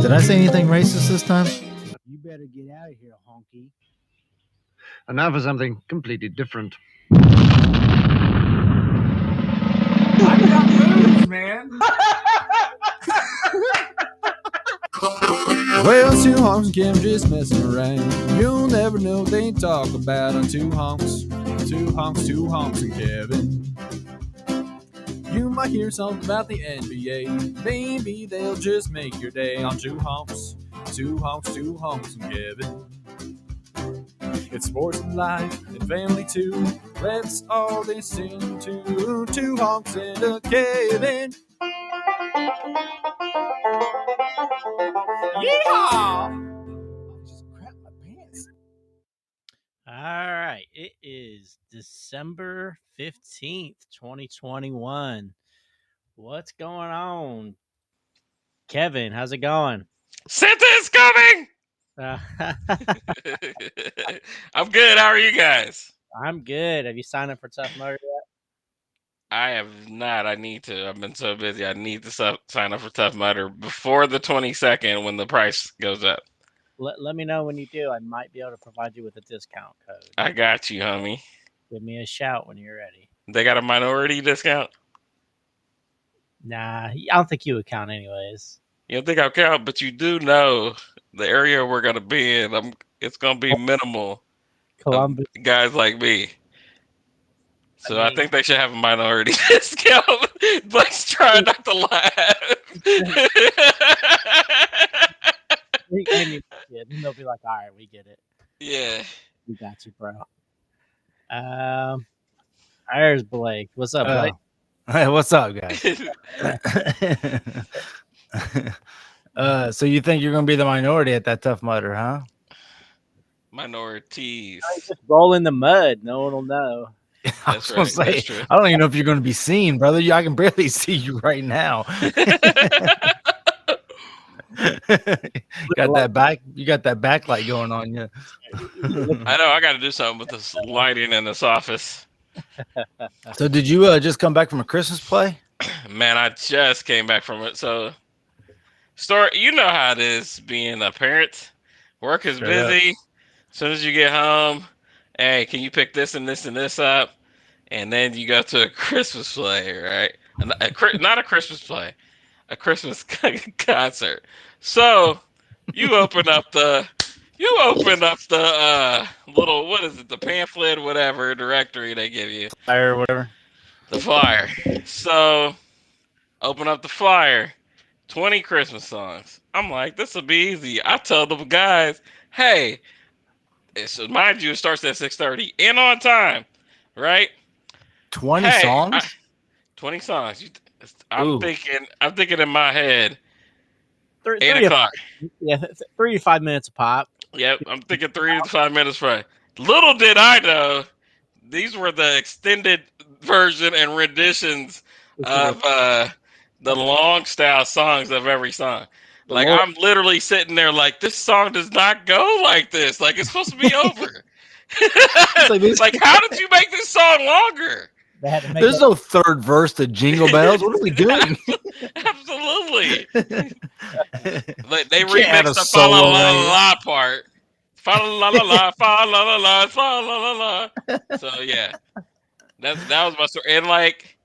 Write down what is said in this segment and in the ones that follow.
Did I say anything racist this time? You better get out of here, honky. And now for something completely different. I got moves, man. Well, two honks and Kevin just messing around. You'll never know what they talk about on two honks. Two honks and Kevin. You might hear something about the NBA. Maybe they'll just make your day on two honks. Two honks and Kevin. It's sports and life and family too. Let's all listen to two honks and a Kevin. Yeehaw! Just crap my pants. All right. It is December 15th, 2021. What's going on? Kevin, how's it going? Santa is coming! Uh, I'm good. How are you guys? I'm good. Have you signed up for Tough Mudder yet? I have not. I need to. I've been so busy. I need to sign up for Tough Mudder before the 22nd when the price goes up. Let me know when you do. I might be able to provide you with a discount code. I got you, homie. Give me a shout when you're ready. They got a minority discount? Nah, I don't think you would count anyways. You don't think I'll count, but you do know the area we're going to be in. It's going to be minimal. Columbus. Guys like me. So I think they should have a minority discount. Blake's trying not to laugh. Yeah, then they'll be like, all right, we get it. Yeah. We got you, bro. There's Blake. What's up, Blake? Hey, what's up, guys? So you think you're going to be the minority at that Tough Mudder, huh? Minorities. Just roll in the mud. No one will know. I was gonna say, I don't even know if you're going to be seen, brother. I can barely see you right now. Got that back. You got that backlight going on you. I know. I got to do something with this lighting in this office. So did you just come back from a Christmas play? Man, I just came back from it. So, you know how it is being a parent. Work is busy. As soon as you get home, hey, can you pick this and this and this up? And then you go to a Christmas play, right? Not a Christmas play, a Christmas concert. So you open up the little, what is it, the pamphlet, whatever directory they give you, Flyer or whatever. the flyer. So open up the flyer, 20 Christmas songs. I'm like, this will be easy. I tell the guys, hey, so mind you, it starts at 6:30 and on time, right? 20 songs? 20 songs. I'm thinking in my head, 8 o'clock. 3 to 5 minutes a pop. Yep, I'm thinking 3 to 5 minutes right. Little did I know, these were the extended version and renditions of the long style songs of every song. Like, I'm literally sitting there like, this song does not go like this. Like, it's supposed to be over. Like, how did you make this song longer? There's no third verse to Jingle Bells. What are we doing? Absolutely. Like, they remixed the fa la la la part. Fa la la la, fa la la la, fa la la la. So yeah, that was my story. And like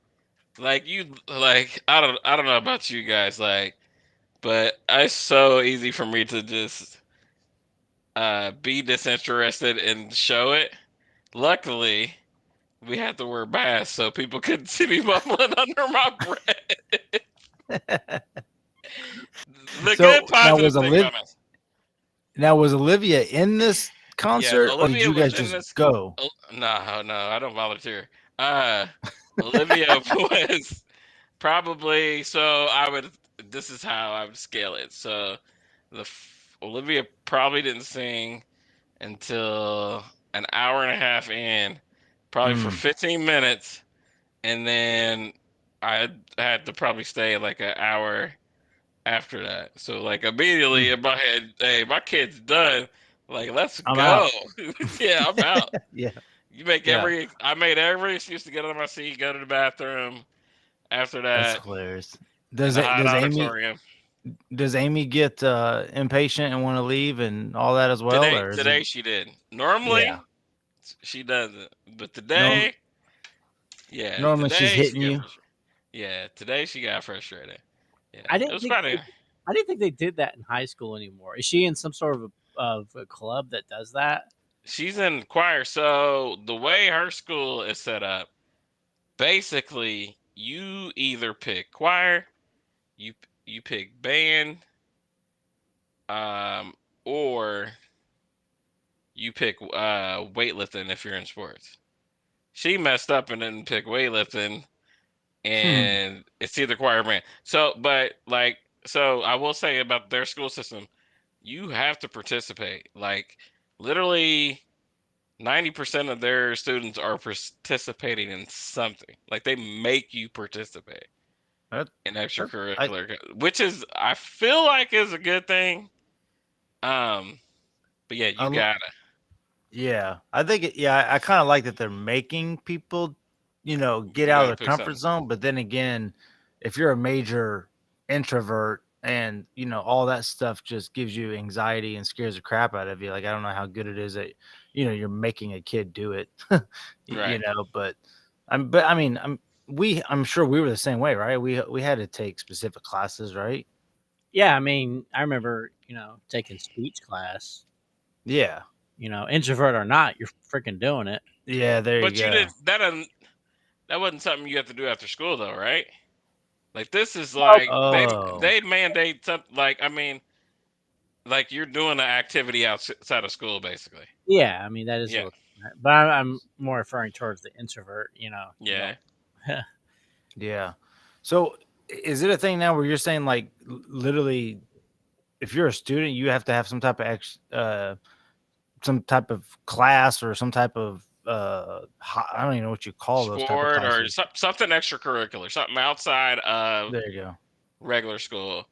you, like I don't know about you guys, like, but it's so easy for me to just be disinterested and show it. Luckily, we had to wear masks so people couldn't see me mumbling under my breath. The good positive thing about it. Now, was Olivia in this concert, or did you guys just go? No, I don't volunteer. Olivia was probably, this is how I would scale it. So Olivia probably didn't sing until an hour and a half in, probably for 15 minutes. And then I had to probably stay like an hour after that. So like immediately in my head, hey, my kid's done. Like, let's go. Yeah, I'm out. Yeah. I made every excuse to get out of my seat, go to the bathroom. After that, that's hilarious. Does Amy get impatient and want to leave and all that as well? Or is Today it, she did. Normally yeah, she doesn't, but norm, today, yeah, normally she's today she hitting got you? frustrated. Yeah, today she got frustrated. Yeah, I it didn't was think funny. I didn't think they did that in high school anymore. Is she in some sort of a club that does that? She's in choir, so the way her school is set up, basically, you either pick choir, you you pick band, um, or you pick weightlifting if you're in sports. She messed up and didn't pick weightlifting, Hmm. and it's either choir or band. So, but like, so I will say about their school system, you have to participate. Like, literally 90% of their students are participating in something. Like they make you participate That, in that, I, extracurricular, which is I feel like is a good thing. Um, but yeah, you I, gotta Yeah, I think yeah, I kind of like that they're making people, get you out of gotta their pick comfort something. zone. But then again, if you're a major introvert and all that stuff just gives you anxiety and scares the crap out of you, like I don't know how good it is that you're making a kid do it, Right. But I mean, I'm sure we were the same way, right? We had to take specific classes, right? Yeah, I mean, I remember taking speech class. Yeah, Introvert or not, you're freaking doing it. yeah. There you But you go. did that. That wasn't something you have to do after school, though, right? Like this is like Oh, they mandate something. Like I mean, like you're doing an activity outside of school, basically. Yeah, I mean that is a Yeah. little, but I'm more referring towards the introvert. You Yeah. don't. yeah. So is it a thing now where you're saying like literally if you're a student you have to have some type of some type of class or some type of I don't even know what you call those type of Sport or classes. something extracurricular, something outside of There you go. regular school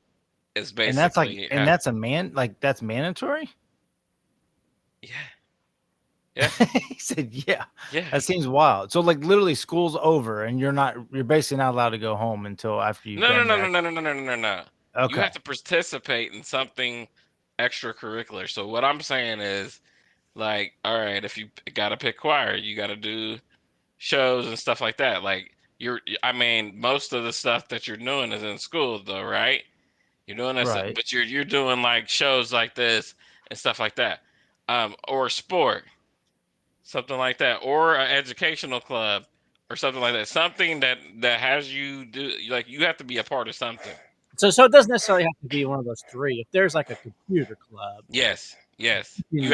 is And that's like basically and that's a man like that's mandatory? yeah, yeah, He said, "Yeah." yeah. That seems wild. So like literally school's over and you're basically not allowed to go home until after you've No, no, done no, your no, no, no, no, no, no, no, no. You Okay. have to participate in something extracurricular. So what I'm saying is, like, all right, if you gotta pick choir, you gotta do shows and stuff like that. Like, I mean, most of the stuff that you're doing is in school, though, right? You're doing this, Right. but you're doing like shows like this and stuff like that, or sport, something like that, or an educational club or something like that. Something that has you do like you have to be a part of something. So it doesn't necessarily have to be one of those three. If there's like a computer club, Yes, yes. you know, You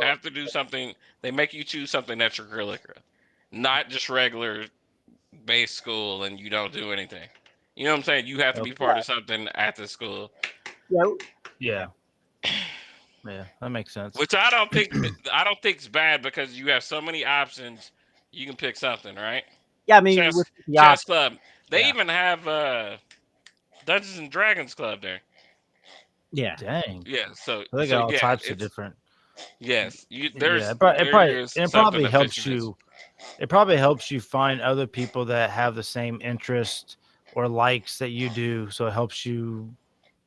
have to do something. They make you choose something extracurricular, not just regular base school, and you don't do anything. You know what I'm saying? You have to be Okay. part of something at the school, yeah, Yeah. Yeah, that makes sense. which I don't think is bad because you have so many options. You can pick something, right? yeah. I mean, with Chess the chess option, club. They yeah, even have Dungeons and Dragons club there. yeah. Dang. Yeah. So They got all yeah, types of it's different. yes. You Yeah, there is it something probably that fits helps your niche. you. It probably helps you find other people that have the same interest or likes that you do. So it helps you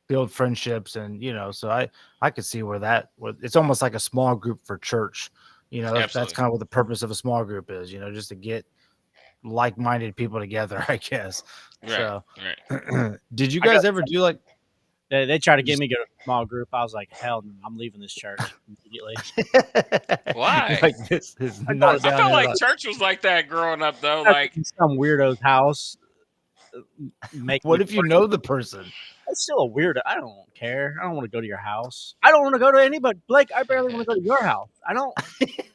build friendships, and so I could see where it's almost like a small group for church. That's Absolutely. kind of what the purpose of a small group is. Just to get like-minded people together, I guess. Right. So, Right. did you I got. guys ever do like? They tried to get Just me to go to a small group. I was like, hell, no, I'm leaving this church immediately. Why? like this is I not go I down felt here. like church was like that growing up, though. to Like, some weirdo's house. Make What me if you know the person? That's still a weirdo. I don't care. I don't want to go to your house. I don't want to go to anybody. Blake, I barely want to go to your house. I don't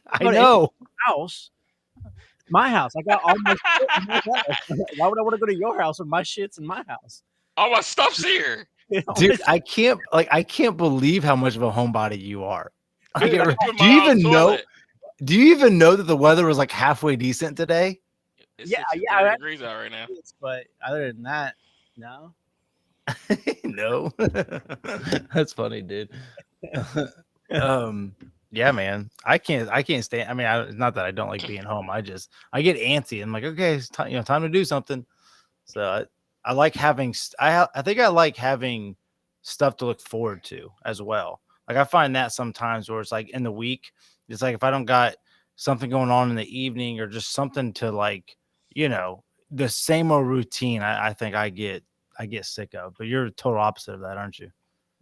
I go to know. anybody's house. It's my house. I got all my shit in my house. Why would I want to go to your house when my shit's in my house? all my stuff's here. Dude, I can't believe how much of a homebody you are. I Like, put do you my own even know? toilet. Do you even know that the weather was like halfway decent today? It's Yeah, 60 degrees out right now. but other than that, no. No, that's funny, dude. Yeah, man. I can't stand. I mean, it's not that I don't like being home. I get antsy. I'm like, okay, it's time to do something. So I like having. I think I like having stuff to look forward to as well. Like I find that sometimes where it's like in the week, it's like if I don't got something going on in the evening or just something to like, you know, the same old routine, I think I get sick of. But you're the total opposite of that, aren't you?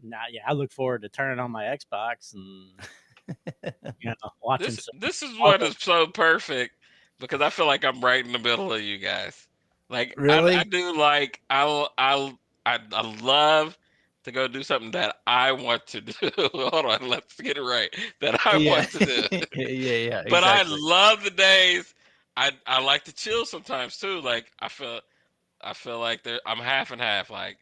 Nah, yeah, I look forward to turning on my Xbox and watching some. This is what is so perfect because I feel like I'm right in the middle of you guys. Like I Really? do like I love to go do something that I want to do. Hold on, let's get it right. That I Yeah. want to do. Yeah, But I exactly. love the days. I like to chill sometimes too. Like I feel like I'm half and half. Like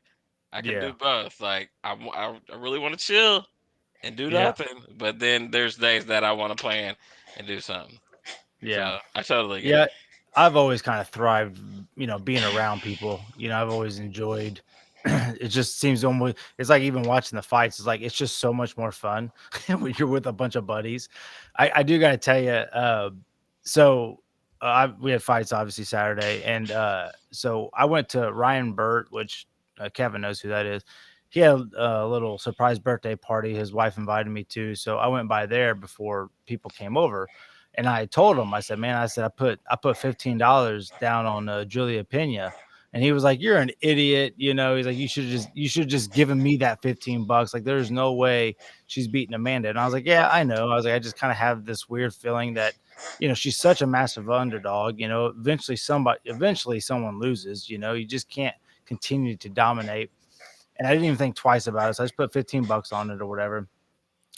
I can Yeah. do both. Like I really want to chill and do Yeah. nothing, but then there's days that I want to plan and do something. Yeah. So I totally get it. Yeah, I've always kind of thrived, you know, being around people. You know, I've always enjoyed. It just seems almost. It's like even watching the fights. It's like it's just so much more fun when you're with a bunch of buddies. I do got to tell you. We had fights obviously Saturday, and so I went to Ryan Burt, which Kevin knows who that is. He had a little surprise birthday party. His wife invited me to, so I went by there before people came over. And I told him, I said, man, I said, I put $15 down on Julia Pena. And he was like, you're an idiot. You know, he's like, you should just given me that $15. Like, there's no way she's beating Amanda. And I was like, yeah, I know. I was like, I just kind of have this weird feeling that, you know, she's such a massive underdog. You know, eventually someone loses. You know, you just can't continue to dominate. And I didn't even think twice about it. So I just put $15 on it or whatever.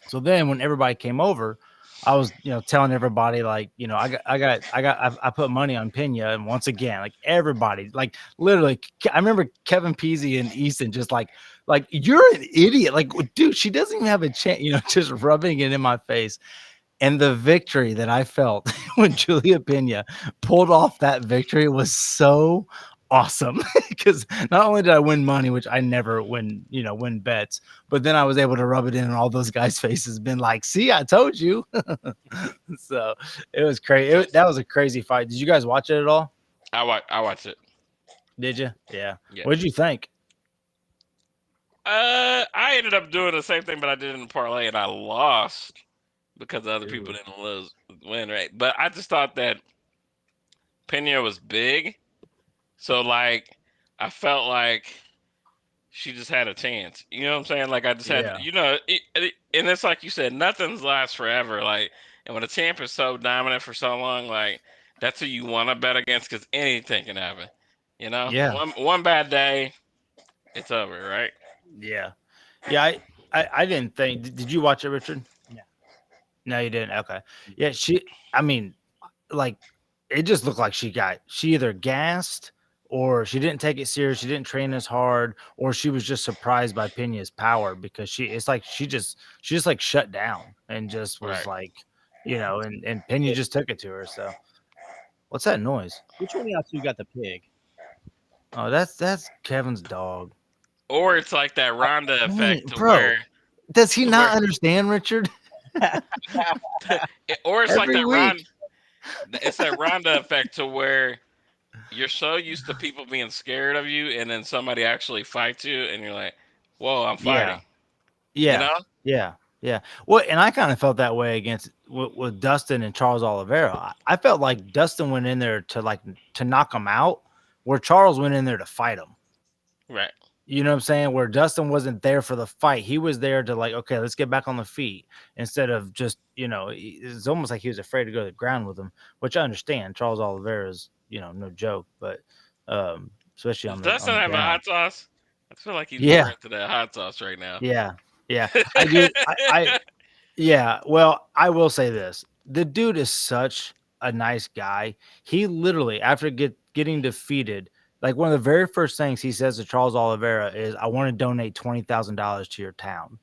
So then when everybody came over, I was, you know, telling everybody like, you know, I put money on Pena, and once again, like everybody, like literally, I remember Kevin Peasy and Easton just like you're an idiot, like dude, she doesn't even have a chance, you know, just rubbing it in my face. And the victory that I felt when Julia Pena pulled off that victory was so awesome because not only did I win money, which I never win, you know, win bets, but then I was able to rub it in all those guys' faces, been like, see, I told you. So it was crazy. That was a crazy fight. Did you guys watch it at all? I watch it. Did you? Yeah. Yeah. What did you think? I ended up doing the same thing, but I did it in parlay and I lost because other people didn't win, right? But I just thought that Pena was big, so like I felt like she just had a chance. You know what I'm saying? Like I just had, Yeah. you know, and it's like you said, nothing's lasts forever. Like, and when a champ is so dominant for so long, like that's who you want to bet against because anything can happen. You know, Yeah. one bad day, it's over, right? Yeah. Yeah. I didn't think, did you watch it, Richard? Yeah. No, you didn't. Okay. Yeah. I mean, like it just looked like she either gassed or she didn't take it serious, she didn't train as hard, or she was just surprised by Pena's power because it's like she just like shut down and just was Right. like, you know, and Pena just took it to her. So what's that noise? Which one of y'all two got the pig? Oh, that's Kevin's dog. Or it's like that Ronda Man, effect to bro, where, does he to not where, understand, Richard? or it's like Every that Ron, week. it's that Ronda effect to where you're so used to people being scared of you, and then somebody actually fights you, and you're like, "Whoa, I'm Yeah. fighting." You Yeah. know? Yeah. Yeah. Well, and I kind of felt that way against with Dustin and Charles Oliveira. I felt like Dustin went in there to knock him out, where Charles went in there to fight him. Right. You know what I'm saying? Where Dustin wasn't there for the fight. He was there to like, okay, let's get back on the feet instead of just, you know, it's almost like he was afraid to go to the ground with him, which I understand. Charles Oliveira is, you know, no joke, but especially Does on Dustin the have a ground. hot sauce? I feel like he's more Yeah. into that hot sauce right now. Yeah. Yeah. I do. Yeah, well, I will say this. The dude is such a nice guy. He literally, after getting defeated, like one of the very first things he says to Charles Oliveira is, I want to donate $20,000 to your town.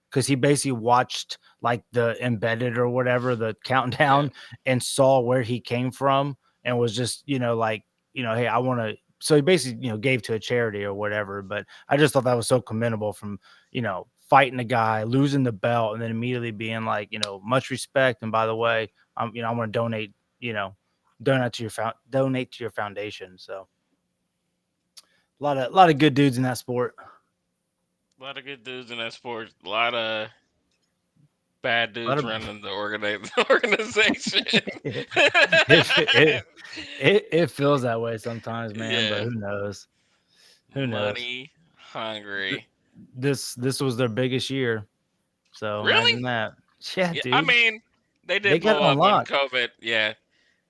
Because he basically watched like the embedded or whatever, the Yeah. countdown, and saw where he came from and was just, you know, like, you know, hey, I want to. So he basically, you know, gave to a charity or whatever. But I just thought that was so commendable from, you know, fighting a guy, losing the belt, and then immediately being like, you know, much respect. And by the way, you know, I want to donate, you know, donate to your foundation. So a lot of good dudes in that sport. A lot of good dudes in that sport. A lot of bad dudes of- running the organization. it feels that way sometimes, man. But Yeah. who knows? Who knows? Money hungry. This was their biggest year, so Really? imagine that. Yeah, Yeah. dude. I mean, they They did got blow it up on unlocked. COVID. Yeah.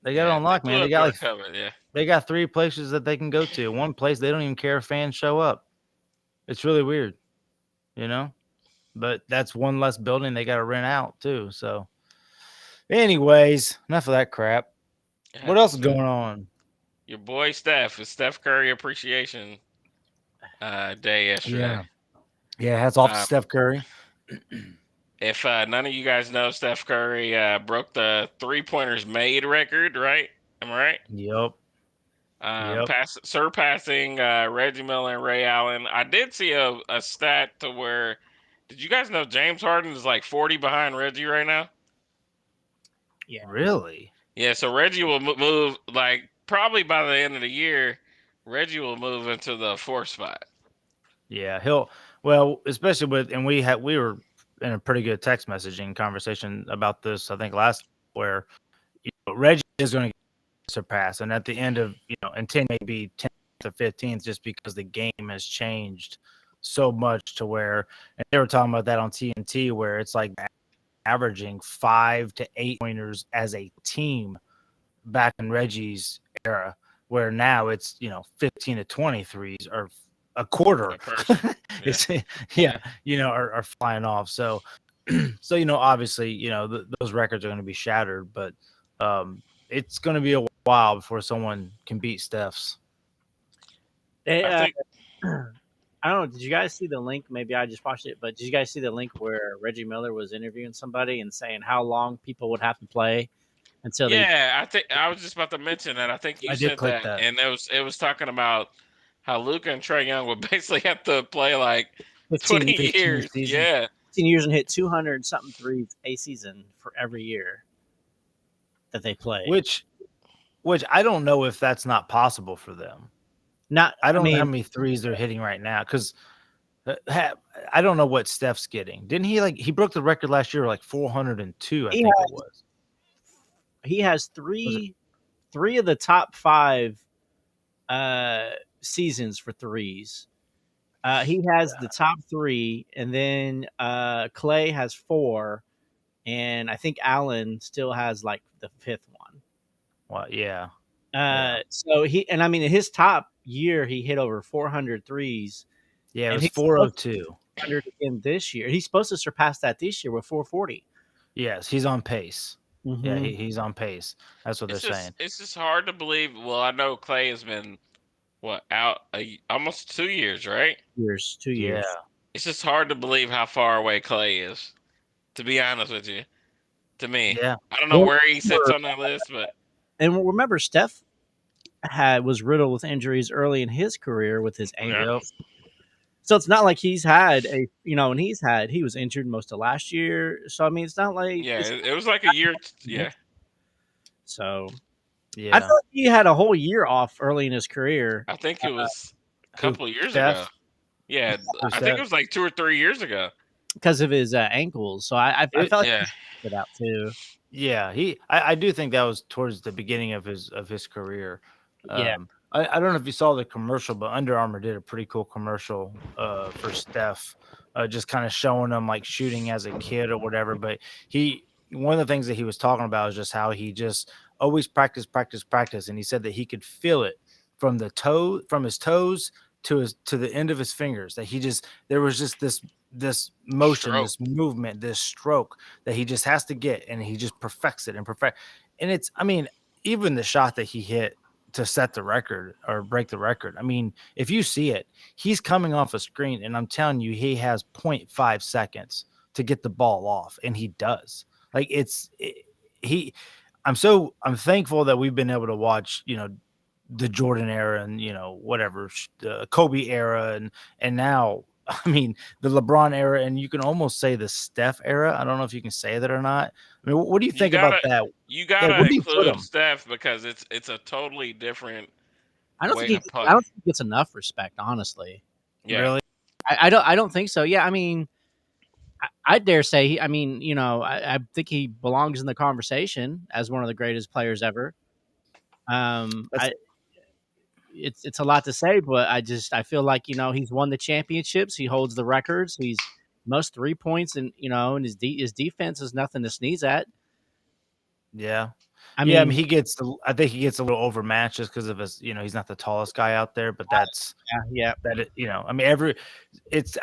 They got it Yeah. They unlocked, man. blew They up got during like COVID. Yeah. they got 3 places that they can go to. One place they don't even care if fans show up. It's really weird, you know. But that's one less building they got to rent out too. So, anyways, enough of that crap. Yeah, What else is just, going on? Your boy Steph. It's Steph Curry Appreciation Day yesterday. Yeah. Hats off to Um, Steph Curry. If none of you guys know, Steph Curry broke the 3-pointers made record, right? Am I right? Yep. Surpassing Reggie Miller and Ray Allen. I did see a stat to where, did you guys know James Harden is like 40 behind Reggie right now? Yeah. Really? Yeah, so Reggie will move, like, probably by the end of the year, Reggie will move into the 4th spot. Yeah, especially and we were in a pretty good text messaging conversation about this, I think last, where Reggie is going to surpass, and at the end of, and 10 maybe 10th or 15th, just because the game has changed so much to where, and they were talking about that on TNT, where it's like averaging 5 to 8 pointers as a team back in Reggie's era, where now it's 15 to 23s or a quarter. It's are flying off. So obviously those records are going to be shattered, but it's going to be a while before someone can beat Steph's. I think I don't know. Did you guys see the link? Maybe I just watched it, but did you guys see the link where Reggie Miller was interviewing somebody and saying how long people would have to play until they? Yeah, I think I was just about to mention that. I think you I did said click that, that. and it was talking about how Luka and Trae Young would basically have to play like 20 years. season. Yeah, 15 years and hit 200 something threes a season for every year that they play. Which I don't know if that's not possible for them. I don't know how many threes they're hitting right now, because I don't know what Steph's getting. Didn't he broke the record last year, like 402, I think it was. He has three of the top 5 seasons for threes. He has the top 3, and then Clay has 4, and I think Allen still has like the 5th one. Well, yeah. So in his top year, he hit over 400 threes. Yeah, it was 402. 100 again this year. He's supposed to surpass that this year with 440. Yes, he's on pace. Mm-hmm. Yeah, he's on pace. That's what they're saying. It's just hard to believe. Well, I know Clay has been out almost 2 years, right? 2 years. Yeah. It's just hard to believe how far away Clay is, to be honest with you. To me, yeah. I don't know where he sits on that list, but remember, Steph was riddled with injuries early in his career with his ankle. Yep. So it's not like he's had and he was injured most of last year. So it's not like it was like a year. Yeah. So yeah, I thought he had a whole year off early in his career. I think it was a couple of years ago. Yeah, I think it was like 2 or 3 years ago because of his ankles. So I felt like yeah. he put out too. Yeah, I do think that was towards the beginning of his career. Yeah. I don't know if you saw the commercial, but Under Armour did a pretty cool commercial for Steph, just kind of showing him like shooting as a kid or whatever. But one of the things that he was talking about is just how he just always practice, and he said that he could feel it from his toes to the end of his fingers. That there was just this motion, this movement, this stroke that he just has to get, and he just perfects it. And it's, even the shot that he hit to set the record or break the record. If you see it, he's coming off a screen, and I'm telling you, he has 0.5 seconds to get the ball off, and he does. Like I'm thankful that we've been able to watch, the Jordan era and, whatever, the Kobe era, and now, the LeBron era, and you can almost say the Steph era. I don't know if you can say that or not. What do you think about that? You gotta include Steph because it's a totally different. I don't think it's enough respect, honestly. Yeah. Really? I don't think so. Yeah, I mean, I dare say, I think he belongs in the conversation as one of the greatest players ever. That's- It's a lot to say, but I feel like he's won the championships, he holds the records, he's most 3 points, and his defense is nothing to sneeze at. Yeah. I Yeah, I mean, mean, I think he gets a little overmatched just because of his, he's not the tallest guy out there, but that's yeah, I mean,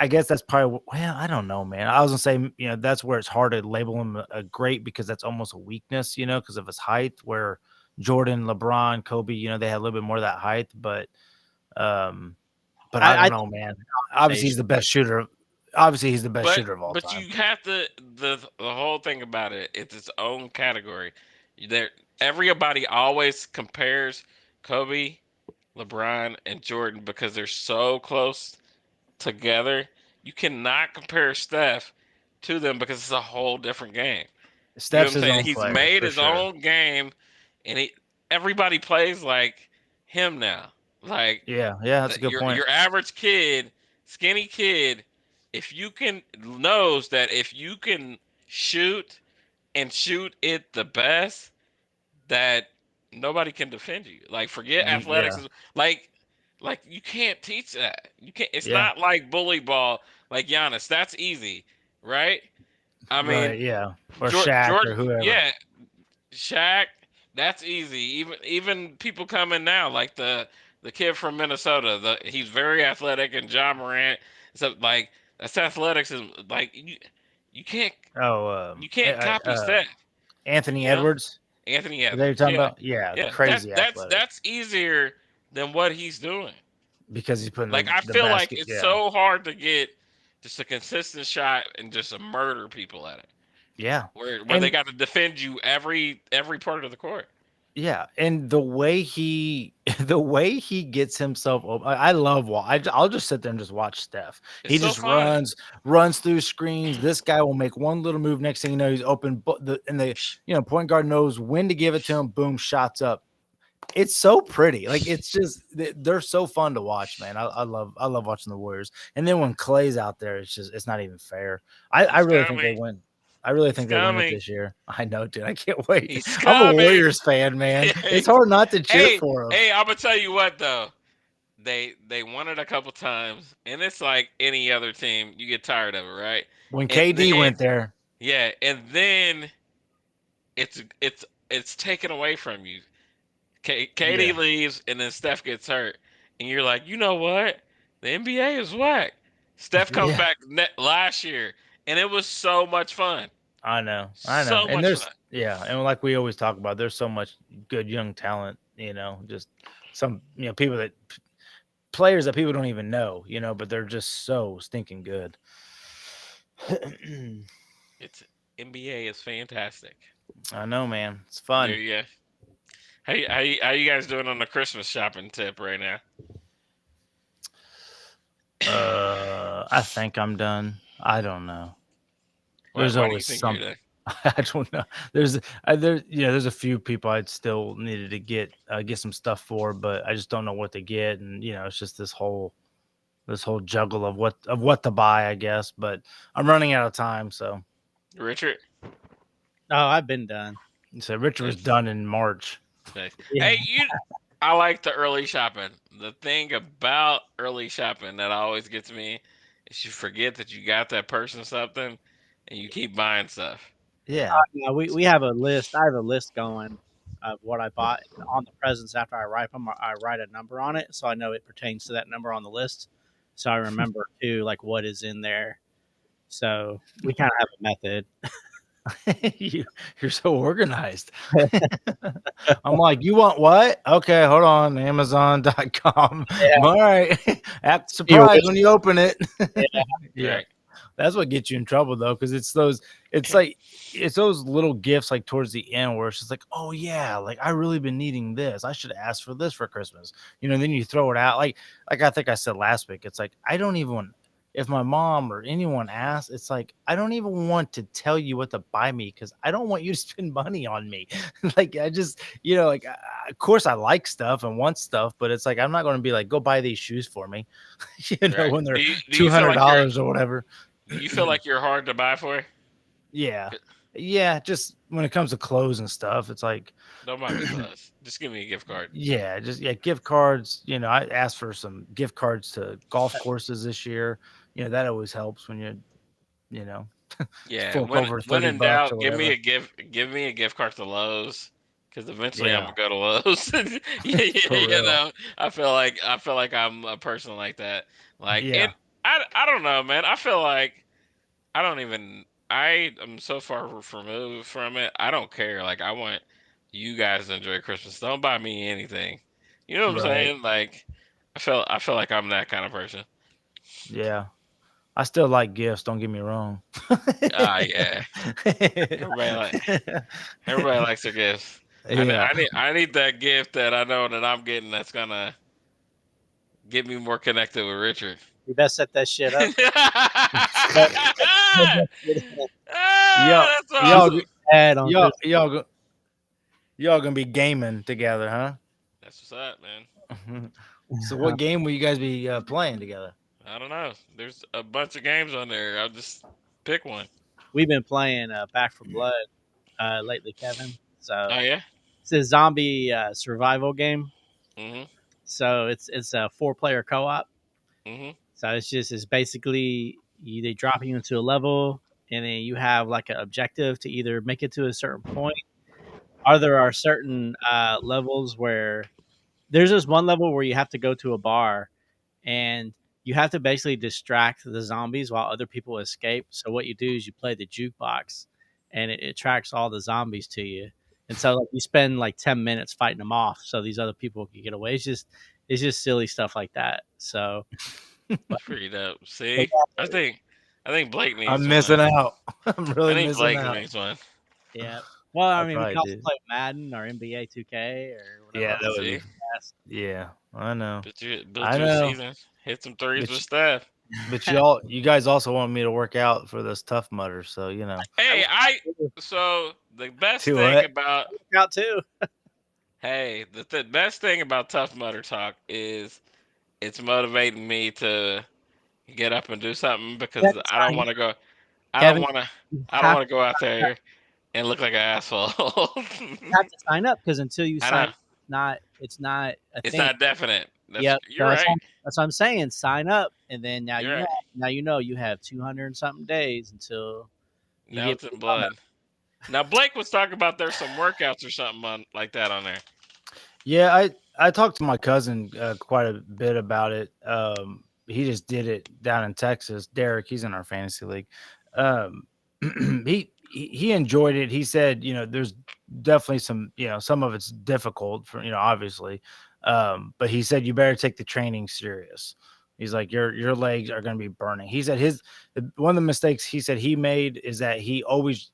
I guess that's probably, well, I don't know, man. I was gonna say, that's where it's hard to label him a great because that's almost a weakness, because of his height, where Jordan, LeBron, Kobe, they had a little bit more of that height, but I don't know, man. Obviously, he's the best shooter. Obviously, he's the best shooter of all But time. you have to the whole thing about it. It's its own category. There, everybody always compares Kobe, LeBron, and Jordan because they're so close together. You cannot compare Steph to them because it's a whole different game. You know what Steph's I'm his saying? own He's player made for his sure. own game, and everybody plays like him now. Like Yeah, that's a good point. your average kid, skinny kid, if you can knows that if you can shoot and shoot it the best, that nobody can defend you. Like forget athletics. Yeah, Like you can't teach that. You can't. It's yeah, not like bully ball like Giannis. That's easy, right? I mean, right, yeah, or Shaq or Jordan, whoever. yeah, Shaq, that's easy. Even people coming now, like the kid from Minnesota, he's very athletic, and John Morant. So like that's athleticism. Like you can't Oh, you can't copy Steph. Anthony You know, Edwards. Anthony Is that you're Edwards. talking Yeah, about? Yeah, yeah. crazy athletic That's easier than what he's doing. because he's putting Like I the feel like basket. it's Yeah, so hard to get just a consistent shot and just murder people at it. yeah, Where they and got to defend you every part of the court. yeah, and the way he the way he gets himself open, I love I'll just sit there and just watch Steph. It's He so just fun. runs through screens. This guy will make one little move. Next thing you know, he's open. But the point guard knows when to give it to him. Boom, shots up. It's so pretty. Like it's just they're so fun to watch, man. I love watching the Warriors. And then when Clay's out there, it's not even fair. I He's really think they coming. win. I really He's think they win it coming. this year. I know, dude. I can't wait. He's I'm a coming. Warriors fan, man. It's hard not to cheer Hey, for them. hey, I'm gonna tell you what though. They won it a couple times, and it's like any other team. You get tired of it, right? When And KD then went there, yeah, and then it's taken away from you. KD yeah, leaves, and then Steph gets hurt, and you're like, you know what? The NBA is whack. Steph comes yeah. back last year, and it was so much fun. I know. So And much fun. and like we always talk about, there's so much good young talent. Just some people players that people don't even know. But they're just so stinking good. It's NBA is fantastic. I know, man. It's There fun. you go. How you guys doing on the Christmas shopping tip right now? I think I'm done. I don't know. Why There's do you always think you're something. done? I don't know. There's a few people I'd still needed to get some stuff for, but I just don't know what to get, and it's just this whole juggle of what to buy, I guess. But I'm running out of time, so Richard? I've been done. so Richard was Nice. done in March. Nice. Yeah. Hey, I like the early shopping. The thing about early shopping that always gets me is you forget that you got that person something and you keep buying stuff. Yeah, We have a list. I have a list going of what I bought on the presents after I write them. I write a number on it, so I know it pertains to that number on the list. So I remember too, like what is in there. So we kind of have a method. you're so organized. I'm like, you want what? Okay, hold on. Amazon.com. Yeah. All right. Act You're surprised when you open it. Yeah. Yeah. Right. That's what gets you in trouble though, because it's those little gifts like towards the end where it's just like, oh yeah, like I really been needing this. I should ask for this for Christmas. Then you throw it out. Like I think I said last week, it's like if my mom or anyone asks, it's like I don't even want to tell you what to buy me because I don't want you to spend money on me. Like I just, like of course I like stuff and want stuff, but it's like I'm not going to be like, go buy these shoes for me, Right. when they're Do two you feel hundred like you're dollars or whatever. do you feel like you're hard to buy for? Yeah, yeah. Just when it comes to clothes and stuff, it's like, Don't buy me clothes. Just give me a gift card. yeah, just gift cards. I asked for some gift cards to golf courses this year. That always helps when you know Yeah. fork When over when 30 in bucks or doubt, give whatever. me a gift. Give me a gift card to Lowe's. Because eventually I'm Yeah, gonna go to Lowe's. Yeah, for you real. know, I feel like I'm a person like that. Like, and Yeah, I don't know, man. I feel like I don't even. I am so far removed from it. I don't care. Like, I want you guys to enjoy Christmas. Don't buy me anything. You know what I'm right. saying? Like, I feel like I'm that kind of person. Yeah, I still like gifts. Don't get me wrong. Ah, yeah. Everybody like everybody likes their gifts. Yeah, I need that gift that I know that I'm getting that's gonna get me more connected with Richard. You best set that shit up. y'all, That's y'all, awesome. Head on y'all, Christmas. y'all gonna be gaming together, huh? That's what's up, man. So, what game will you guys be playing together? I don't know. There's a bunch of games on there. I'll just pick one. We've been playing Back for Blood lately, Kevin. So Oh yeah. it's a zombie survival game. Mhm. So it's a 4-player co-op. Mhm. So it's basically they drop you into a level, and then you have like an objective to either make it to a certain point, or there are certain levels where there's this one level where you have to go to a bar, and you have to basically distract the zombies while other people escape. So what you do is you play the jukebox, and it tracks all the zombies to you. And so like, you spend like 10 minutes fighting them off, so these other people can get away. It's just silly stuff like that. So. It's pretty dope. But See, I think Blake needs I'm one. missing out. I'm I really think missing Blake out. needs one. yeah. Well, I I mean, we probably can also do. play Madden or NBA 2K or whatever Yeah, else. that would See, be. Yeah, I know. build I your know. season. Hit some threes But with Steph. but you guys also want me to work out for this Tough Mudder, so Hey, so the best do thing it. about Out too. hey, the best thing about Tough Mudder Talk is it's motivating me to get up and do something You because have to I don't sign want to go. I don't Kevin, want to. you I don't have, want to go out there and look like an asshole. you have to sign up because until you I sign, know it's not a it's thing. not definite. Yep. You're So right. that's what I'm saying. Sign up, and then You're right. now you know you have 200 and something days until you Now get. it's in blood. Now Blake was talking about there's some workouts or something like that on there. Yeah, I talked to my cousin quite a bit about it. He just did it down in Texas. Derek, he's in our fantasy league. Um, he enjoyed it. He said, there's definitely some, some of it's difficult for, obviously. But he said you better take the training serious. He's like your legs are going to be burning. He said one of the mistakes he said he made is that he always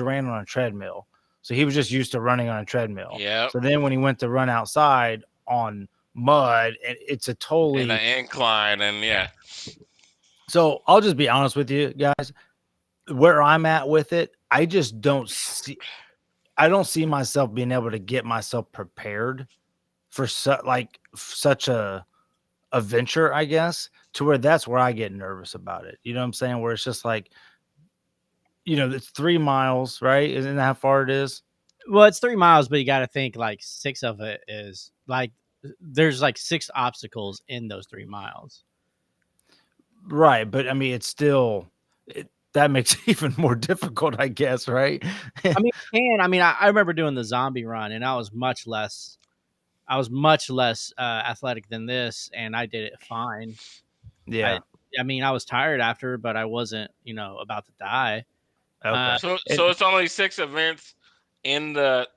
ran on a treadmill. So he was just used to running on a treadmill. Yep. So then when he went to run outside on mud, it's a And totally. an incline and yeah. So I'll just be honest with you guys. Where I'm at with it, I just don't see. I don't see myself being able to get myself prepared for such a venture, I guess, to where that's where I get nervous about it. You know what I'm saying? Where it's just like, it's 3 miles, right? Isn't that how far it is? Well, it's 3 miles, but you got to think like 6 of it is like there's like 6 obstacles in those 3 miles. Right, but I mean, it's still that makes it even more difficult, I guess, right? I mean, I remember doing the zombie run, and I was much less athletic than this, and I did it fine. Yeah. I mean, I was tired after, but I wasn't, about to die. Okay. So It- so it's only 6 events in the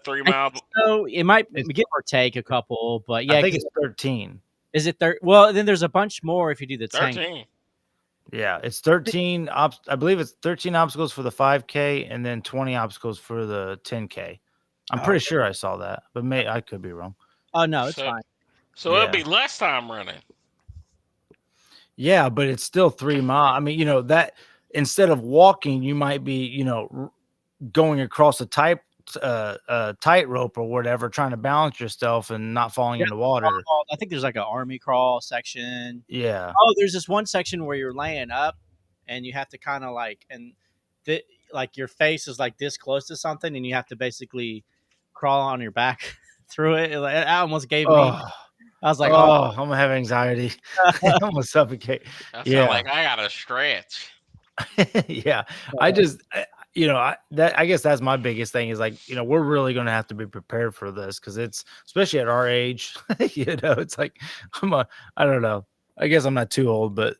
3 mile. So it might It's- give or take a couple, but yeah, I think it's 13. is it there? Well, then there's a bunch more if you do the 13. Yeah, it's 13. I believe it's 13 obstacles for the 5K and then 20 obstacles for the 10K. I'm pretty sure I saw that, but I could be wrong. Oh no, it's So- fine. So it'll Yeah. be less time running. Yeah, but it's still 3 miles. I mean, that instead of walking, you might be, going across a tightrope or whatever, trying to balance yourself and not falling Yeah, into water. I think there's like an army crawl section. Yeah. Oh, there's this one section where you're laying up and you have to kind of like your face is like this close to something and you have to basically crawl on your back through it. That almost gave me. Oh, I was like, I'm gonna have anxiety. I'm gonna suffocate. I Yeah. sound like I got to stretch. Yeah. I guess that's my biggest thing is like, we're really going to have to be prepared for this because it's especially at our age, it's like I don't know. I guess I'm not too old, but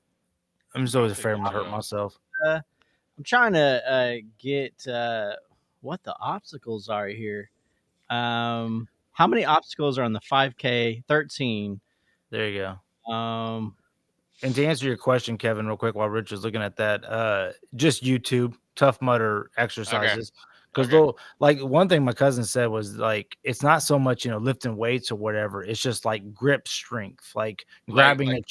I'm just always afraid I'm gonna hurt myself. I'm trying to get what the obstacles are here. How many obstacles are on the 5K? 13. There you go. And to answer your question, Kevin, real quick, while Rich is looking at that, just YouTube Tough Mudder exercises. Because they'll like one thing my cousin said was like it's not so much lifting weights or whatever. It's just like grip strength, like grabbing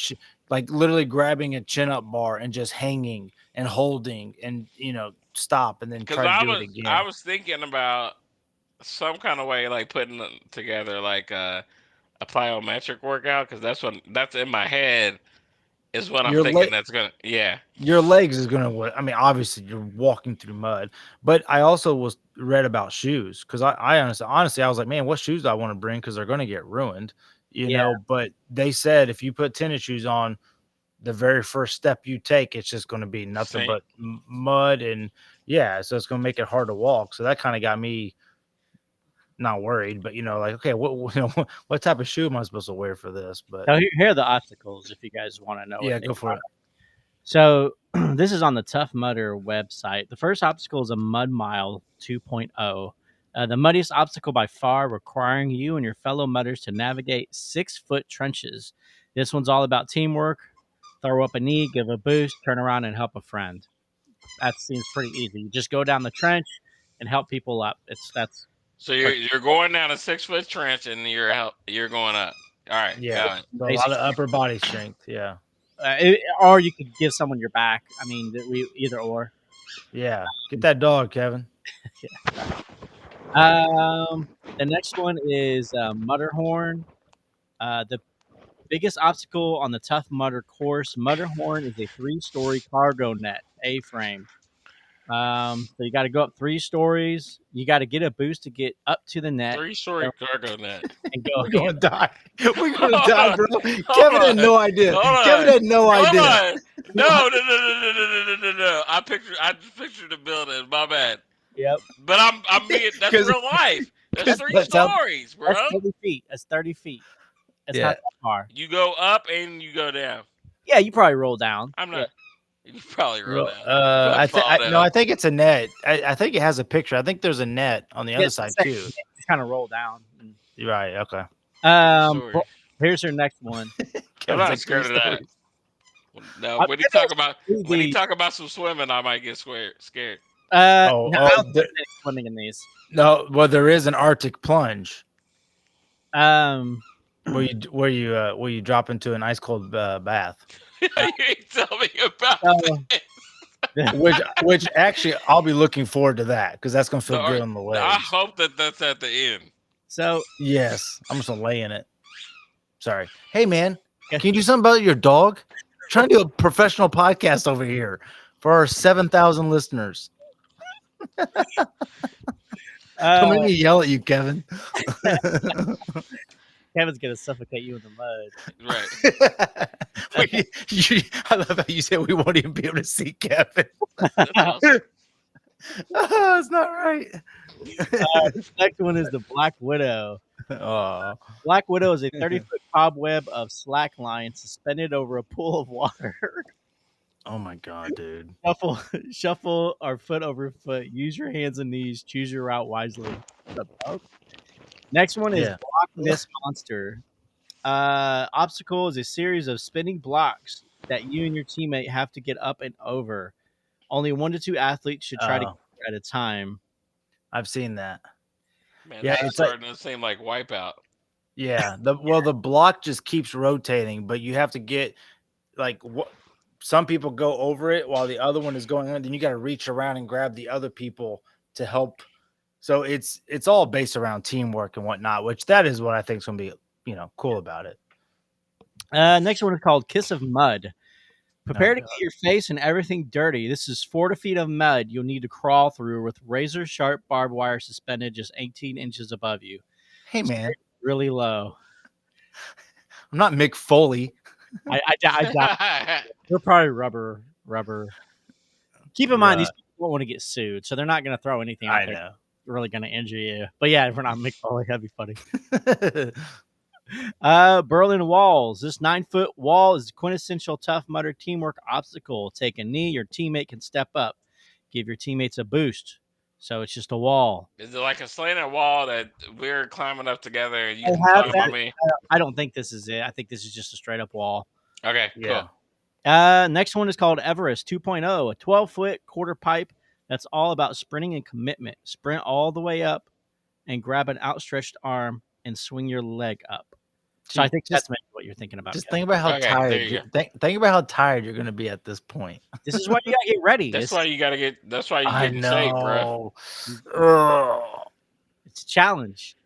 literally grabbing a chin up bar and just hanging and holding and stop and then try to do it again. I was thinking about some kind of way like putting together like a plyometric workout because that's in my head. Is what I'm thinking. That's gonna, Your legs is gonna. I mean, obviously you're walking through mud, but I also read about shoes because I honestly I was like, man, what shoes do I want to bring because they're gonna get ruined, know. But they said if you put tennis shoes on, the very first step you take, it's just gonna be nothing but mud and so it's gonna make it hard to walk. So that kind of got me not worried, but like, okay, what type of shoe am I supposed to wear for this? But here are the obstacles if you guys want to know. Yeah, go for it. So this is on the Tough Mudder website. The first obstacle is a mud mile 2.0. The muddiest obstacle by far, requiring you and your fellow mudders to navigate 6-foot trenches. This one's all about teamwork. Throw up a knee, give a boost, turn around, and help a friend. That seems pretty easy. You just go down the trench and help people up. So you're going down a 6-foot trench and you're going up. All right. Yeah. A lot of upper body strength. Yeah. Or you could give someone your back. I mean, either or. Yeah. Get that dog, Kevin. The next one is Mudderhorn. The biggest obstacle on the Tough Mudder course. Mudderhorn is a 3-story cargo net A-frame. So you got to go up 3 stories. You got to get a boost to get up to the net. 3-story cargo net. And go. We're gonna die. We're gonna die, bro. Kevin had no idea. Kevin had no idea. No. I just pictured the building. My bad. Yep. But I'm being that's real life. That's 3 stories, bro. That's 30 feet. That's 30 feet. It's not that far. You go up and you go down. Yeah, you probably roll down. I'm not. Yeah. You probably roll down. I think it's a net. I think it has a picture. I think there's a net on the other side too. Just kind of roll down. Right. Okay. Here's your next one. I'm not scared of that. No, when you talk about some swimming, I might get scared. I don't think swimming in these. No, well, there is an Arctic plunge. Where you drop into an ice cold bath. You tell me about that. Which actually I'll be looking forward to that because that's gonna feel good on the legs. I hope that's at the end. So yes, I'm just gonna lay in it. Sorry. Hey man, can you do something about your dog? I'm trying to do a professional podcast over here for our 7,000 listeners. Don't make me yell at you, Kevin. Kevin's gonna suffocate you in the mud. Right. I love how you said we won't even be able to see Kevin. Awesome. Oh, it's not right. Next one is the Black Widow. Black Widow is a 30-foot cobweb of slack line suspended over a pool of water. Oh my god, dude. Shuffle or foot over foot. Use your hands and knees. Choose your route wisely. Next one is Block This Monster. Obstacle is a series of spinning blocks that you and your teammate have to get up and over. Only 1 to 2 athletes should try to get at a time. I've seen that. Man, it's starting to seem like Wipeout. Yeah. The block just keeps rotating, but you have to get like what some people go over it while the other one is going on. Then you got to reach around and grab the other people to help. So it's all based around teamwork and whatnot, which that is what I think is going to be, cool about it. Next one is called Kiss of Mud. Prepare to God. get your face and everything dirty. This is 4 feet of mud you'll need to crawl through with razor sharp barbed wire suspended just 18 inches above you. Hey, man, Really low. I'm not Mick Foley. I doubt they're probably rubber. Keep in mind, these people don't want to get sued, so they're not going to throw anything out I there know. really going to injure you. But yeah, if we're not Mick Foley, that'd be funny. Berlin walls. This 9-foot wall is the quintessential Tough Mudder teamwork obstacle. Take a knee, your teammate can step up. Give your teammates a boost. So it's just a wall. Is it like a slanted wall that we're climbing up together and you I can have climb that. on me? I don't think this is it. I think this is just a straight up wall. Okay, Yeah. cool. Next one is called Everest 2.0, a 12-foot quarter pipe that's all about sprinting and commitment. Sprint all the way up and grab an outstretched arm and swing your leg up. So I think that's maybe what you're thinking about. Just Kevin. think about how Okay, there tired. you Think about how tired you're going to be at this point. This is why you gotta get ready. That's why you gotta get. That's why you I get in shape, bro. know. It's a challenge.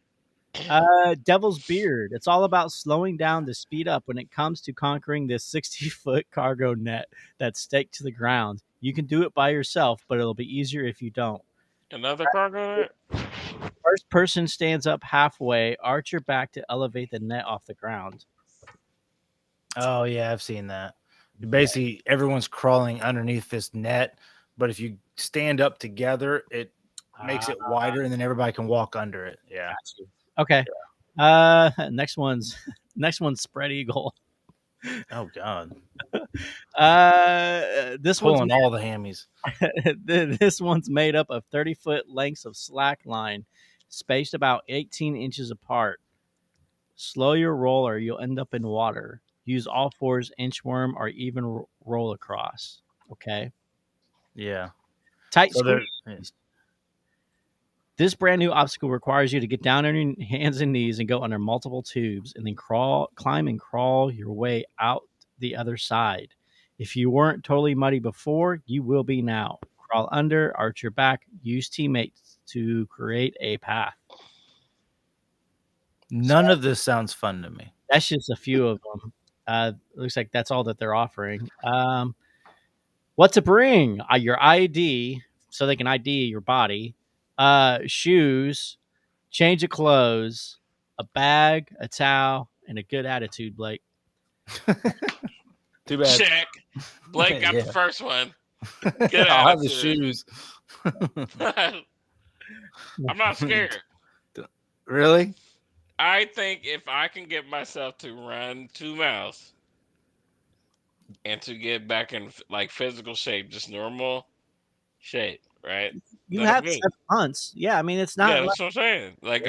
Devil's Beard. It's all about slowing down to speed up when it comes to conquering this 60-foot cargo net that's staked to the ground. You can do it by yourself, but it'll be easier if you don't. Another cargo net? First person stands up halfway, arch your back to elevate the net off the ground. Oh yeah, I've seen that. Basically, everyone's crawling underneath this net, but if you stand up together, it makes it wider, and then everybody can walk under it. Yeah. Okay. Next one's spread eagle. Oh God. This one's Pulling all the hammies. this one's made up of 30-foot lengths of slack line, spaced about 18 inches apart. Slow your roll or you'll end up in water. Use all fours, inchworm, or even roll across. Okay. Yeah. Tight So squeeze. there- This brand new obstacle requires you to get down on your hands and knees and go under multiple tubes and then climb and crawl your way out the other side. If you weren't totally muddy before, you will be now. Crawl under, arch your back, use teammates to create a path. None of this sounds fun to me. That's just a few of them. Looks like that's all that they're offering. What to bring? Your ID, so they can ID your body. Shoes, change of clothes, a bag, a towel, and a good attitude, Blake. Too bad. Check. Blake got Yeah. the first one. Good I'll have the attitude. shoes. I'm not scared. Really? I think if I can get myself to run 2 miles and to get back in like physical shape, just normal shape, right? You Then I'm have good. 7 months. Yeah, I mean it's not. Yeah, that's what I'm saying. Like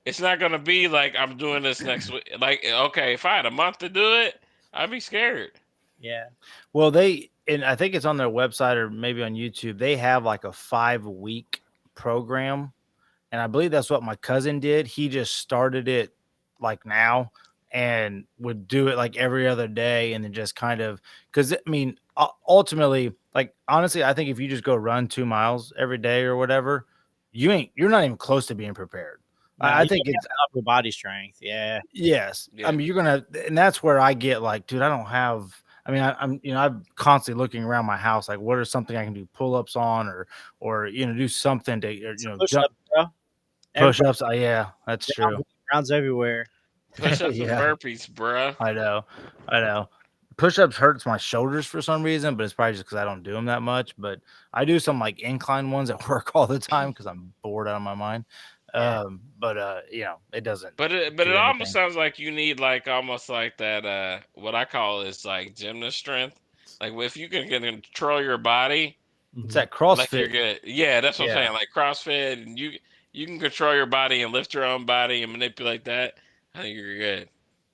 it's not gonna be like I'm doing this next week. Like, okay, if I had a month to do it, I'd be scared. Yeah. Well, and I think it's on their website or maybe on YouTube. They have like a 5-week program, and I believe that's what my cousin did. He just started it like now and would do it like every other day, and then just kind of because I mean, ultimately, like honestly, I think if you just go run 2 miles every day or whatever, you're not even close to being prepared. I think it's upper body strength. Yeah. yes. Yeah. I mean, you're gonna, and that's where I get like, dude, I don't have. I mean, I'm constantly looking around my house, like, what is something I can do pull-ups on, or do something to, jump Push-ups, bro. push-ups. Yeah, that's Yeah, true. Rounds everywhere. Push-ups Yeah. and burpees, bruh. I know. Push-ups hurts my shoulders for some reason, but it's probably just because I don't do them that much. But I do some like incline ones at work all the time because I'm bored out of my mind. It doesn't. But it do almost anything. sounds like you need like almost like that what I call is like gymnast strength. Like if you can control your body, It's that like you're CrossFit. good. Yeah, that's what Yeah. I'm saying. Like CrossFit, and you can control your body and lift your own body and manipulate that. I think you're good.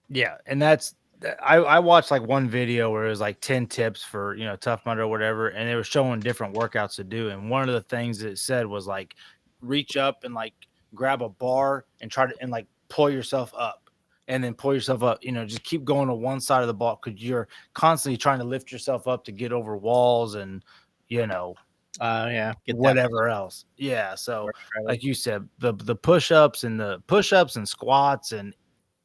Yeah, and that's I watched like one video where it was like 10 tips for Tough Mudder or whatever, and they were showing different workouts to do. And one of the things that it said was like reach up and like grab a bar and try to like pull yourself up. and then pull yourself up. Just keep going to one side of the block because you're constantly trying to lift yourself up to get over walls and Yeah. Get that whatever else. Yeah. So work ready. like you said, the push-ups and squats and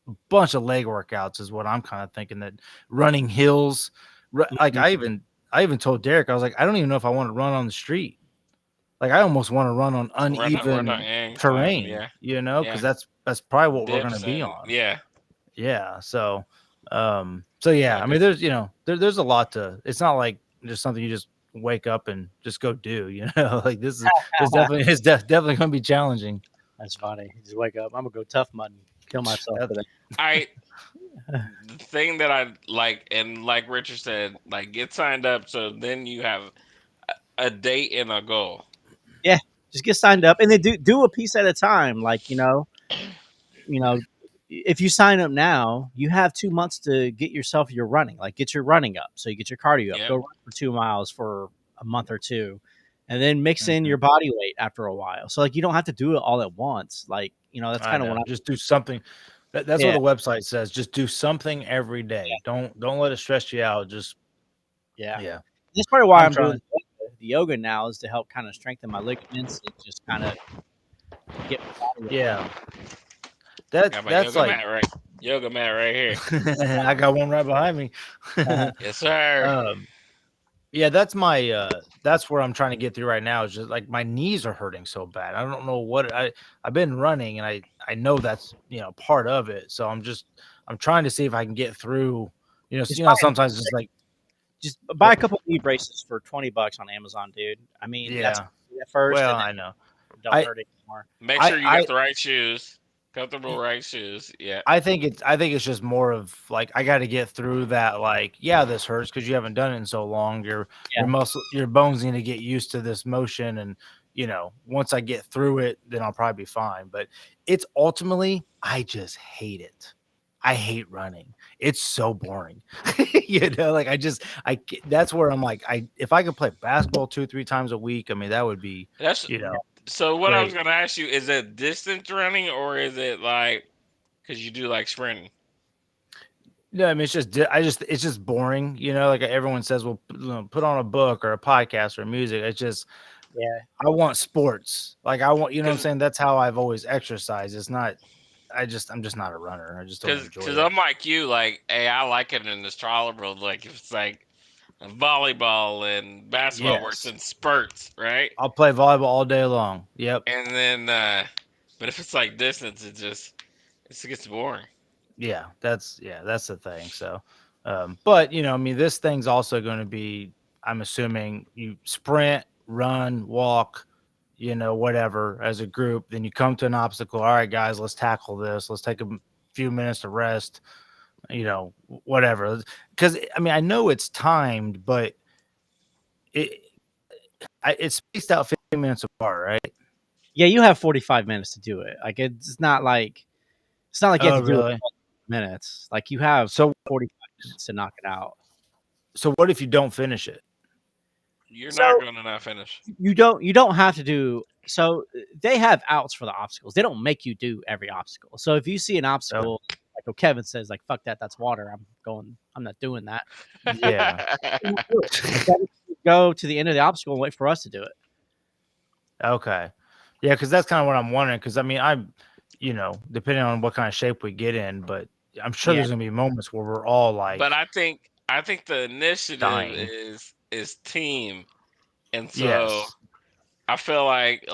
a bunch of leg workouts is what I'm kind of thinking. That running hills, like I even told Derek, I was like, I don't even know if I want to run on the street. Like I almost want to run on uneven incline, terrain, yeah. because that's probably what we're Dips going to be and- on. Yeah. So yeah, I mean, there's there's a lot to. It's not like just something you just wake up and just go do. Like this is definitely going to be challenging. That's funny. You just wake up. I'm gonna go tough mud and kill myself today. The thing that I like, and like Richard said, like get signed up so then you have a date and a goal. Yeah, just get signed up and then do a piece at a time. Like if you sign up now, you have 2 months to get yourself your running. Like get your running up, so you get your cardio up. Yep. Go run for 2 miles for a month or two, and then mix in your body weight after a while. So like you don't have to do it all at once. Like that's kind of what I just do something. That's what the website says. Just do something every day. Yeah. Don't let it stress you out. Just yeah. That's part of why I'm trying. doing the yoga now, is to help kind of strengthen my ligaments and just kind of get my body weight. Yeah. Got my That's yoga mat right here. I got one right behind me. Yes, sir. Yeah, that's my that's where I'm trying to get through right now. Is just like my knees are hurting so bad. I don't know what I've been running, and I know that's part of it. So I'm trying to see if I can get through. Sometimes it's like just buy a couple of knee braces for $20 on Amazon, dude. I mean, that's at first. Well, I know. Don't hurt it anymore. Make sure you got the right shoes. Comfortable right shoes. Yeah. I think it's just more of like I got to get through that. Like, yeah, this hurts because you haven't done it in so long. Your bones need to get used to this motion, and once I get through it, then I'll probably be fine. But it's ultimately, I just hate it. I hate running. It's so boring. Like that's where I'm like, if I could play basketball 2-3 times a week, I mean, that would be So what great. I was gonna ask you, is it distance running or is it like because you do like sprinting? No, I mean, it's just boring. Like everyone says, well, put on a book or a podcast or music. It's just, I want sports. Like I want, what I'm saying? That's how I've always exercised. It's not, I'm just not a runner. I just don't enjoy it. Because I'm like you, like, hey, I like it in this tolerable. Like if it's like volleyball and basketball works in spurts, right? I'll play volleyball all day long. Yep. And then, but if it's like distance, it gets boring. Yeah, that's the thing. So, but I mean, this thing's also going to be, I'm assuming you sprint, run, walk, whatever as a group. Then you come to an obstacle. All right, guys, let's tackle this. Let's take a few minutes to rest. Whatever. Because I mean, I know it's timed, but it's spaced out 15 minutes apart, right? Yeah, you have 45 minutes to do it. Like it's not like you have to do it in minutes. Like you have 45 minutes to knock it out. So what if you don't finish it? You're not going to not finish. You don't have to do. So they have outs for the obstacles. They don't make you do every obstacle. So if you see an obstacle, like Kevin says, like fuck that, that's water. I'm not doing that. Yeah. Go to the end of the obstacle and wait for us to do it. Okay. Yeah, because that's kind of what I'm wondering. Because I mean, I'm, depending on what kind of shape we get in, but I'm sure there's gonna be moments where we're all like. But I think the initiative is team, and so I feel like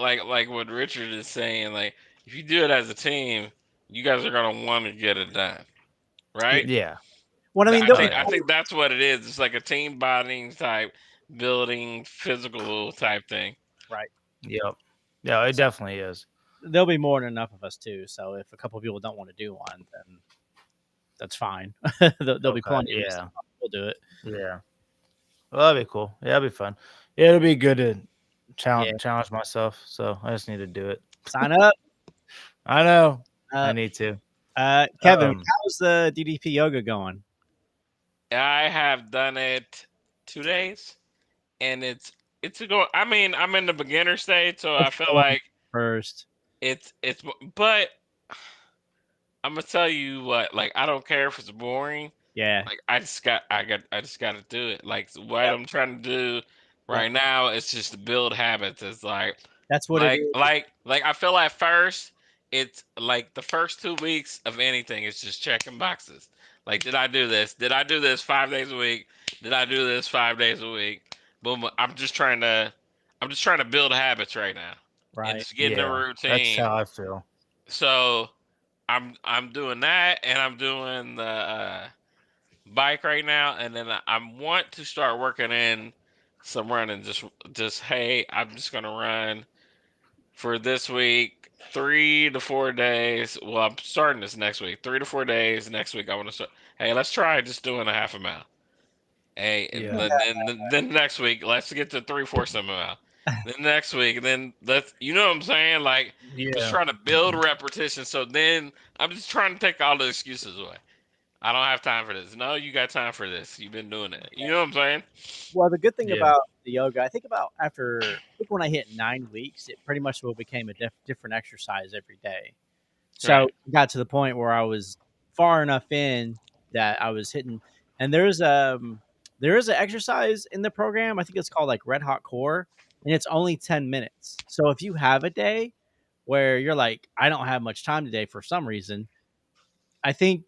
what Richard is saying, like if you do it as a team, you guys are gonna want to get it done, right? Yeah. Well, I mean, I think that's what it is. It's like a team bonding type, building physical type thing. Right. Yep. Yeah, it definitely is. There'll be more than enough of us too. So if a couple of people don't want to do one, then that's fine. There'll be plenty. Yeah, we'll do it. Yeah. Well, that'd be cool. Yeah, that'd be fun. Yeah, it'll be good to challenge myself. So I just need to do it. Sign up. I know. I need to. Kevin, how's the DDP yoga going? I have done it 2 days, and it's a go. I mean, I'm in the beginner stage, so I feel like first. It's but I'm gonna tell you what. Like, I don't care if it's boring. Yeah. Like, I just got to do it. Like, what Yep. I'm trying to do right Yep. now is just to build habits. It's That's what it is. like I feel at first it's like the first 2 weeks of anything is just checking boxes. Like, did I do this? Did I do this 5 days a week? Did I do this 5 days a week? Boom. I'm just trying to build habits right now and Right. just get in the Yeah, that's routine. how I feel. So I'm doing that, and I'm doing the bike right now, and then I want to start working in some running. Just hey, I'm just gonna run for this week, 3 to 4 days. Well, I'm starting this next week. 3 to 4 days. Next week, I want to start. Hey, let's try just doing a half a mile. Hey, and Yeah, then next week, let's get to 3/4 of a mile. Then next week, then let's, you know what I'm saying? Like, I'm just yeah, trying to build repetition. So then I'm just trying to take all the excuses away. I don't have time for this. No, you got time for this. You've been doing it. You know what I'm saying? Well, the good thing yeah, about the yoga, I think when I hit 9 weeks, it pretty much became a different exercise every day. So Right. I got to the point where I was far enough in that I was hitting, and there is an exercise in the program. I think it's called like Red Hot Core, and it's only 10 minutes. So if you have a day where you're like, I don't have much time today for some reason, I think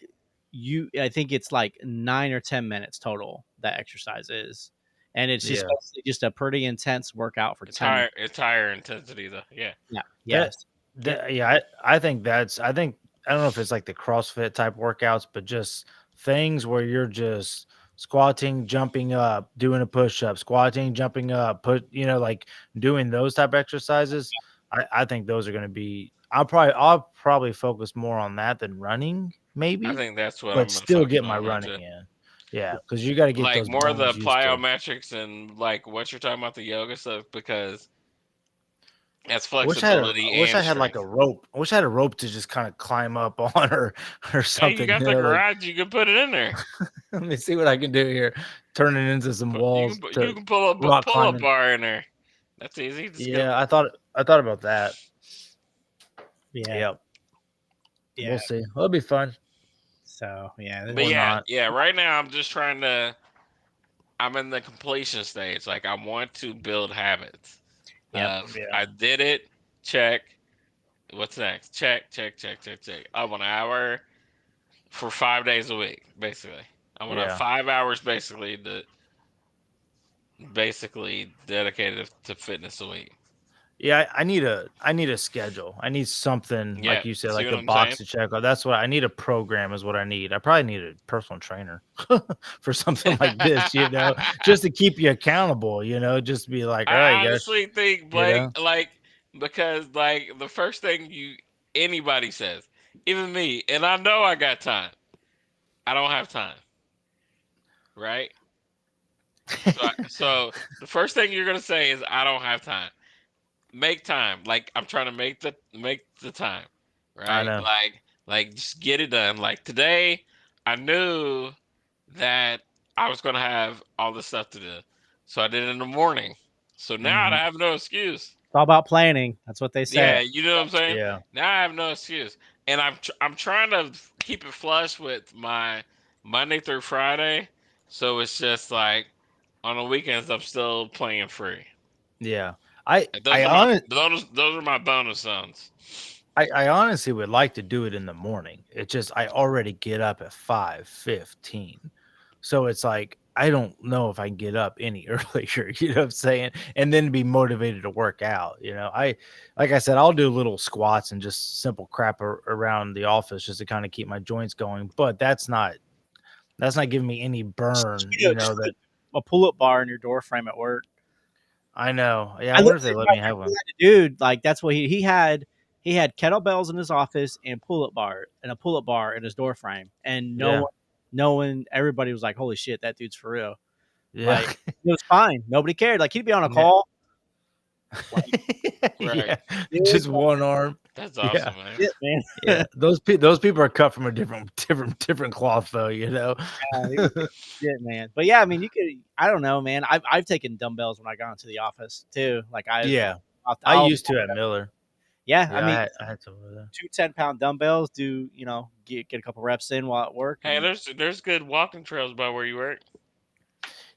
I think it's like 9 or 10 minutes total that exercise is, and it's just yeah. basically just a pretty intense workout for It's 10 minutes. higher intensity though. Yeah. Yeah. That, Yes. yeah, I think I don't know if it's like the CrossFit type workouts, but just things where you're just squatting, jumping up, doing a push up, squatting, jumping up, like doing those type exercises. I think those are going to be. I'll probably focus more on that than running, I maybe, think that's what but I'm gonna still focus get my on running too. in. Yeah, because you got to get Like those more of the bones used to. plyometrics and like what you're talking about, the yoga stuff, because that's I flexibility wish I and had like a strength. rope. I wish I had a rope to just kind of climb up on or Hey, you something. got the garage, you can put it in there. Let me see what I can do here. Turn it into some walls You to can pull a rock pull up climbing. bar in there. That's easy. Just go. Yeah, I thought about that. Yeah. Yep. Yeah. We'll see. It'll be fun So yeah, But or not. yeah. Right now I'm just trying to. I'm in the completion stage. Like, I want to build habits. yep. Yeah. I did it. Check. What's next? Check. I want an hour for 5 days a week, basically. I want to have Yeah. 5 hours basically dedicated to fitness a week. Yeah, I need a schedule. I need something Yeah, like you said, see like what a I'm saying? box to check. That's what I need. A program is what I need. I probably need a personal trainer for something like this, just to keep you accountable. Just be like, all right, I you guys, honestly think, you Blake, know, like, because like the first thing anybody says, even me, and I know I got time. I don't have time, right? So the first thing you're gonna say is I don't have time. Make time. Like, I'm trying to make the time, I right? know. Like just get it done. Like today, I knew that I was gonna have all this stuff to do, so I did it in the morning. So now I Mhm. have no excuse. It's all about planning. That's what they say. Yeah, you know what I'm saying. Yeah. Now I have no excuse, and I'm trying to keep it flush with my Monday through Friday, so it's just like on the weekends I'm still playing free. Yeah. I And I honest those are my bonus zones. I honestly would like to do it in the morning. It's just I already get up at 5:15. So it's like I don't know if I can get up any earlier, you know what I'm saying? And then be motivated to work out. I like I said, I'll do little squats and just simple crap around the office just to kind of keep my joints going, but that's not giving me any burn, Just that a pull-up bar in your door frame at work. I know. Yeah, I I wonder looked if at they it let right me have there, one. dude. Like that's what he had. He had kettlebells in his office and pull-up bar and a pull-up bar in his door frame, and Yeah. no one, everybody was like, "Holy shit, that dude's for real!" Yeah. Like it was fine. Nobody cared. Like he'd be on a Yeah. call. Like, Right. Yeah. dude, Just one arm. That's Yeah. awesome, man. shit, man. Yeah, those people are cut from a different cloth, though. He was shit, man. But yeah, I mean, you could. I don't know, man. I've taken dumbbells when I got into the office too. Like Yeah, I I'll used to at Miller. Yeah, Yeah, I mean, I had some of that. 2 10-pound dumbbells. Do get a couple reps in while at work. Hey, And there's good walking trails by where you work.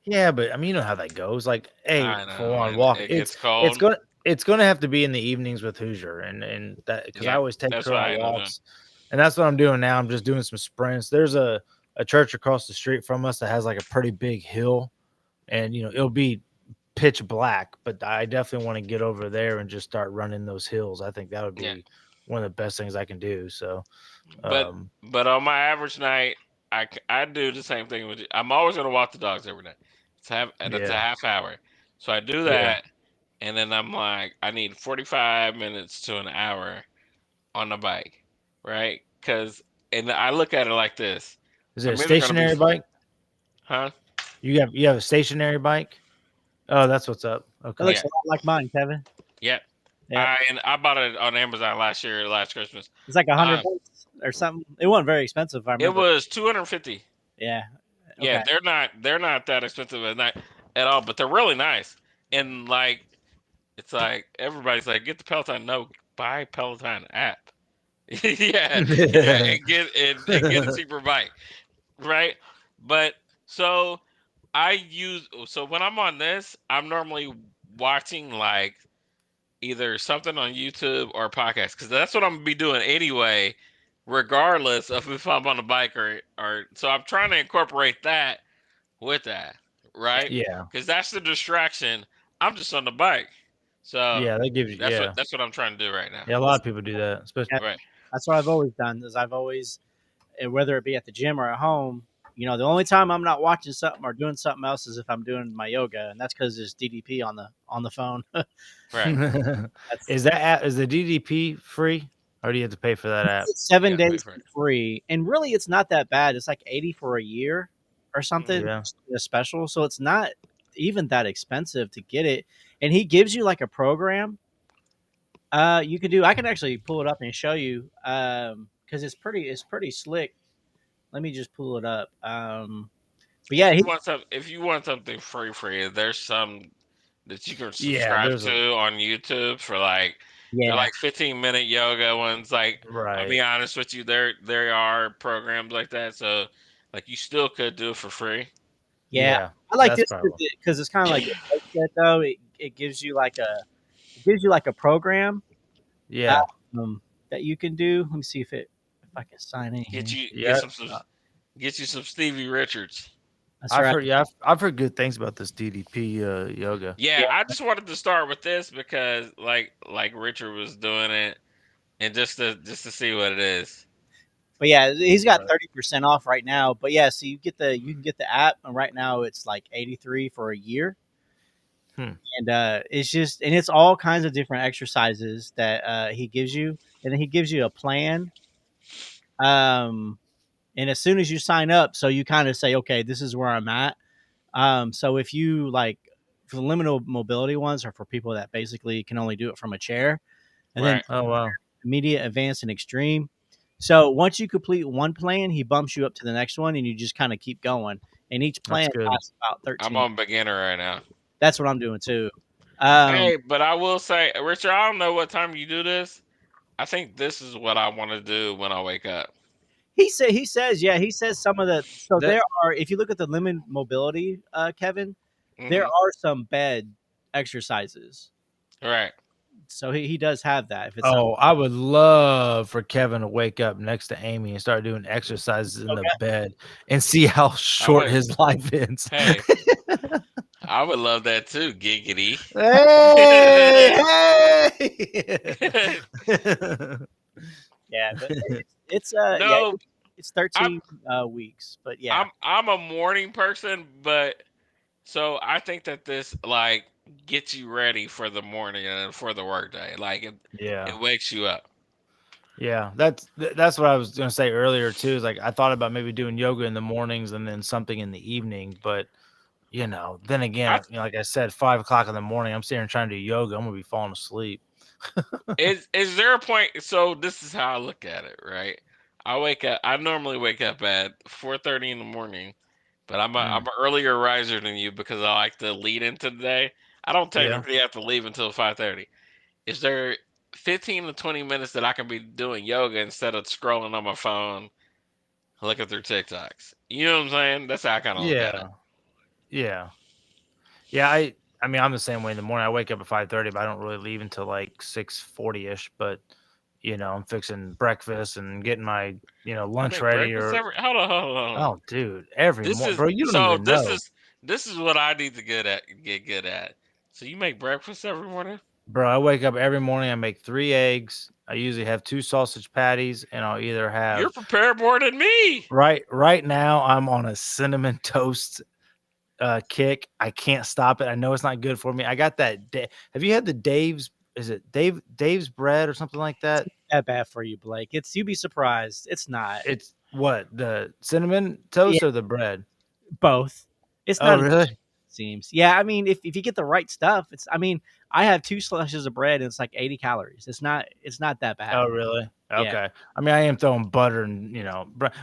Yeah, but I mean, you know how that goes. Like, hey, I for know, one, and walk. it gets It's cold. gonna have to be in the evenings with Hoosier, and that because I Yeah, always take that's her what on I end up doing. walks, and that's what I'm doing now. I'm just doing some sprints. There's a church across the street from us that has like a pretty big hill, and it'll be pitch black, but I definitely want to get over there and just start running those hills. I think that would Yeah, be one of the best things I can do. So, but um, but on my average night, I do the same thing with you. I'm always gonna walk the dogs every night. That's a yeah, half hour. So I do yeah. that, and then I'm like, I need 45 minutes to an hour on the bike, right? And I look at it like this: Is it a I'm either gonna be, stationary bike? huh? You have a stationary bike? Oh, that's what's up. it Okay. looks Yeah, a lot like mine, Kevin. yeah. Yeah, I bought it on Amazon last Christmas. it's like $100 Um, or something. It wasn't very expensive, if I it remember. was 250. Yeah. Yeah, Okay. they're not that expensive at all, but they're really nice. And like it's like everybody's like, get the Peloton. No, buy Peloton app. Yeah, yeah, and get a cheaper bike, right? But so so when I'm on this, I'm normally watching like either something on YouTube or a podcast because that's what I'm gonna be doing anyway, regardless of if I'm on a bike or. So I'm trying to incorporate that with that, right? Yeah. Because that's the distraction. I'm just on the bike, so Yeah, that gives you that's what yeah. that's what I'm trying to do right now. Yeah, a lot of people do that, especially Yeah, Right. that's what I've always done. Is I've always, whether it be at the gym or at home, the only time I'm not watching something or doing something else is if I'm doing my yoga, and that's because there's DDP on the phone. Right. That's Is that app is the DDP free or do you have to pay for that app? You 7 gotta pay days for it. free, and really, it's not that bad. It's like 80 for a year or something, Yeah. a special. So it's not even that expensive to get it, and he gives you like a program. You can do. I can actually pull it up and show you, because it's pretty slick. Let me just pull it up. But yeah, If you want something free, there's some that you can Yeah, subscribe there's a to on YouTube for like they're yeah, like 15-minute yoga ones. Like I'll right. be honest with you, there are programs like that. So like you still could do it for free. yeah. Yeah. I like That's this probably because it's kind of like a set though. It gives you like a program yeah. that you can do. Let me see if I can sign in Get here. you Yeah. Uh, get you some Stevie Richards. that's right. I've heard good things about this DDP yoga. Yeah, Yeah, I just wanted to start with this because like Richard was doing it, and just to see what it is. but yeah, he's got Right. 30% off right now. But yeah, so you can get the app, and right now it's like 83 for a year. Hmm. And it's all kinds of different exercises that he gives you, and then he gives you a plan. Um, and as soon as you sign up, so you kind of say, okay, this is where I'm at. So if you like, for the limited mobility ones, are for people that basically can only do it from a chair, and then Right. Oh wow. immediate, advanced, and extreme. So once you complete one plan, he bumps you up to the next one, and you just kind of keep going. And each That's plan good. lasts about I'm 13. on beginner right now. That's what I'm doing too. Hey, but I will say, Richard, I don't know what time you do this. I think this is what I want to do when I wake up. He says some of the so That there are, if you look at the limited mobility, Kevin, there Hmm. are some bed exercises. Right. So he does have that. If it's something, Oh, I would love for Kevin to wake up next to Amy and start doing exercises in the okay. bed and see how I short would. his life is. Hey, I would love that too, giggity. Hey, Yeah, but it's yeah, No, it's I'm 13 weeks. But yeah, I'm a morning person, but so I think that this like gets you ready for the morning and for the workday. Like yeah, it wakes you up. yeah. That's what I was gonna say earlier too. Is like I thought about maybe doing yoga in the mornings and then something in the evening, but then I again, like I said, 5 o'clock in the morning, I'm sitting here trying to do yoga. I'm gonna be falling asleep. is there a point? So this is how I look at it, right? I wake up. I normally wake up at 4:30 in the morning, but I'm Mm, an earlier riser than you because I like to lead into the day. I don't yeah. technically have to leave until 5:30. Is there 15 to 20 minutes that I can be doing yoga instead of scrolling on my phone, looking through TikToks. You know what I'm saying? That's how I kind of look at it. Yeah. Yeah. I mean, I'm the same way in the morning. I wake up at 5:30, but I don't really leave until like 6:40 ish. But I'm fixing breakfast and getting my You lunch make ready. breakfast Or every. Hold on, hold on, hold on. oh, dude, every This morning, is bro. You don't so. even know, This is what I need to get good at. So you make breakfast every morning? bro. I wake up every morning. I make 3 eggs. I usually have 2 sausage patties, and I'll either You're have prepared more than me. right now. I'm on a cinnamon toast kick. I can't stop it. I know it's not good for me. I got that. Have you had the Dave's? Is it Dave's bread or something like that? That bad for you, Blake. You'd be surprised. It's not. It's what, the cinnamon Yeah, toast or the bread? both. It's Oh, not as really? seems. Yeah, I mean, if you get the right stuff, it's. I mean, I have 2 slices of bread and it's like 80 calories. It's not that bad. Oh, really? Yeah. Okay. I mean, I am throwing butter and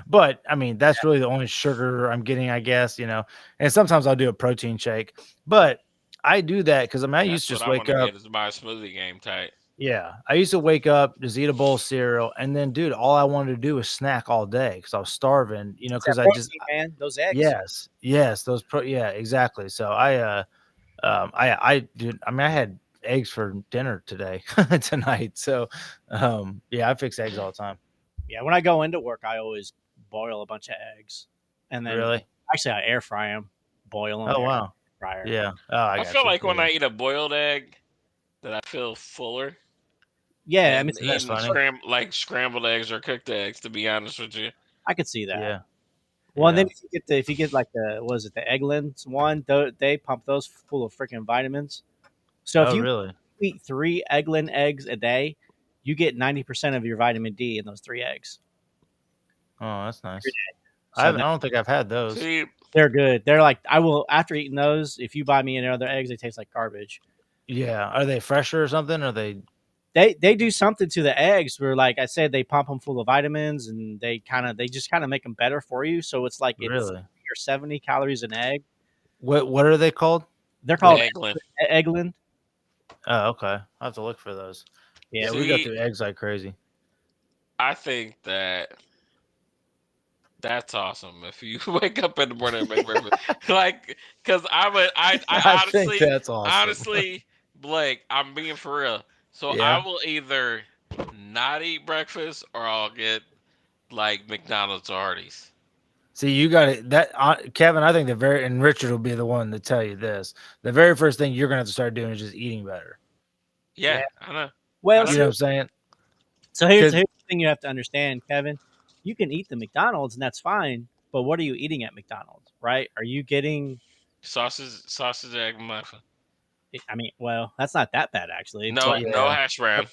but I mean, that's really the only sugar I'm getting, I guess. And sometimes I'll do a protein shake, but I do that because I mean, I used That's to what just I want wake to up. get is my smoothie game tight. Yeah, I used to wake up, just eat a bowl of cereal, and then, dude, all I wanted to do was snack all day because I was starving. It's that Because I just protein, man. Those eggs. yes, yeah, exactly. So I did. I mean, I had eggs for dinner today, tonight. So, yeah, I fix eggs all the time. Yeah, when I go into work, I always boil a bunch of eggs, and then Really? actually I air fry them, boil them. Oh, wow. Fryer. Yeah. Oh, I I got feel you. like when Yeah. I eat a boiled egg, that I feel fuller Yeah, I mean, than That's eating funny. scrambled eggs or cooked eggs. To be honest with you, I could see that. Yeah. Well, and Yeah. then if you get like the what is it, the Egglands one, they pump those full of freaking vitamins. So if Oh, you really? eat 3 Eggland eggs a day, you get 90% of your vitamin D in those 3 eggs. Oh, that's nice. So I don't think I've had those. see, they're good. They're like I will after eating those. If you buy me any other eggs, they taste like garbage. Yeah. Are they fresher or something? Are they? They do something to the eggs where, like I said, they pump them full of vitamins and they just kind of make them better for you. So it's like it's Really? 70 calories an egg. What are they called? They're called Eggland. Eggland. Oh, okay. I'll have to look for those. Yeah, Yeah, we go See, through eggs like crazy. I think that's awesome. If you wake up in the morning and make breakfast, like, because I I think that's awesome. honestly, Blake, I'm being for real. So Yeah. I will either not eat breakfast or I'll get like McDonald's or Hardee's. See, you got it. Kevin, I think and Richard will be the one to tell you this. The very first thing you're gonna have to start doing is just eating better. Yeah, Yeah. I know. Well, You know what I'm saying? so here's 'Cause- the thing you have to understand, Kevin. You can eat the McDonald's and that's fine, but what are you eating at McDonald's, right? Are you getting? Sausage egg muffin. I mean, well, that's not that bad actually. No, But, no hash brown.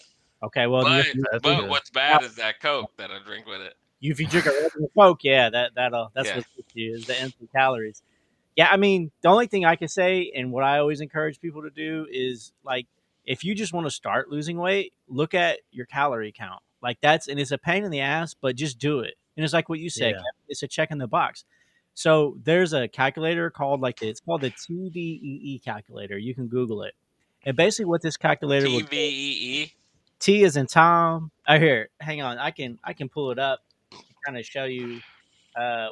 okay, well, That's But good. what's bad is that Coke that I drink with it. if you drink a regular Coke, yeah, that's Yeah. what gets you is the empty calories. Yeah, I mean, the only thing I can say, and what I always encourage people to do is like, if you just want to start losing weight, look at your calorie count. Like and it's a pain in the ass, but just do it. And it's like what you said, Yeah. Kevin, it's a check in the box. So there's a calculator it's called the TDEE calculator. You can Google it. And basically, what this calculator will do, TVEE. T is in Tom. Here, hang on, I can pull it up and kind of show you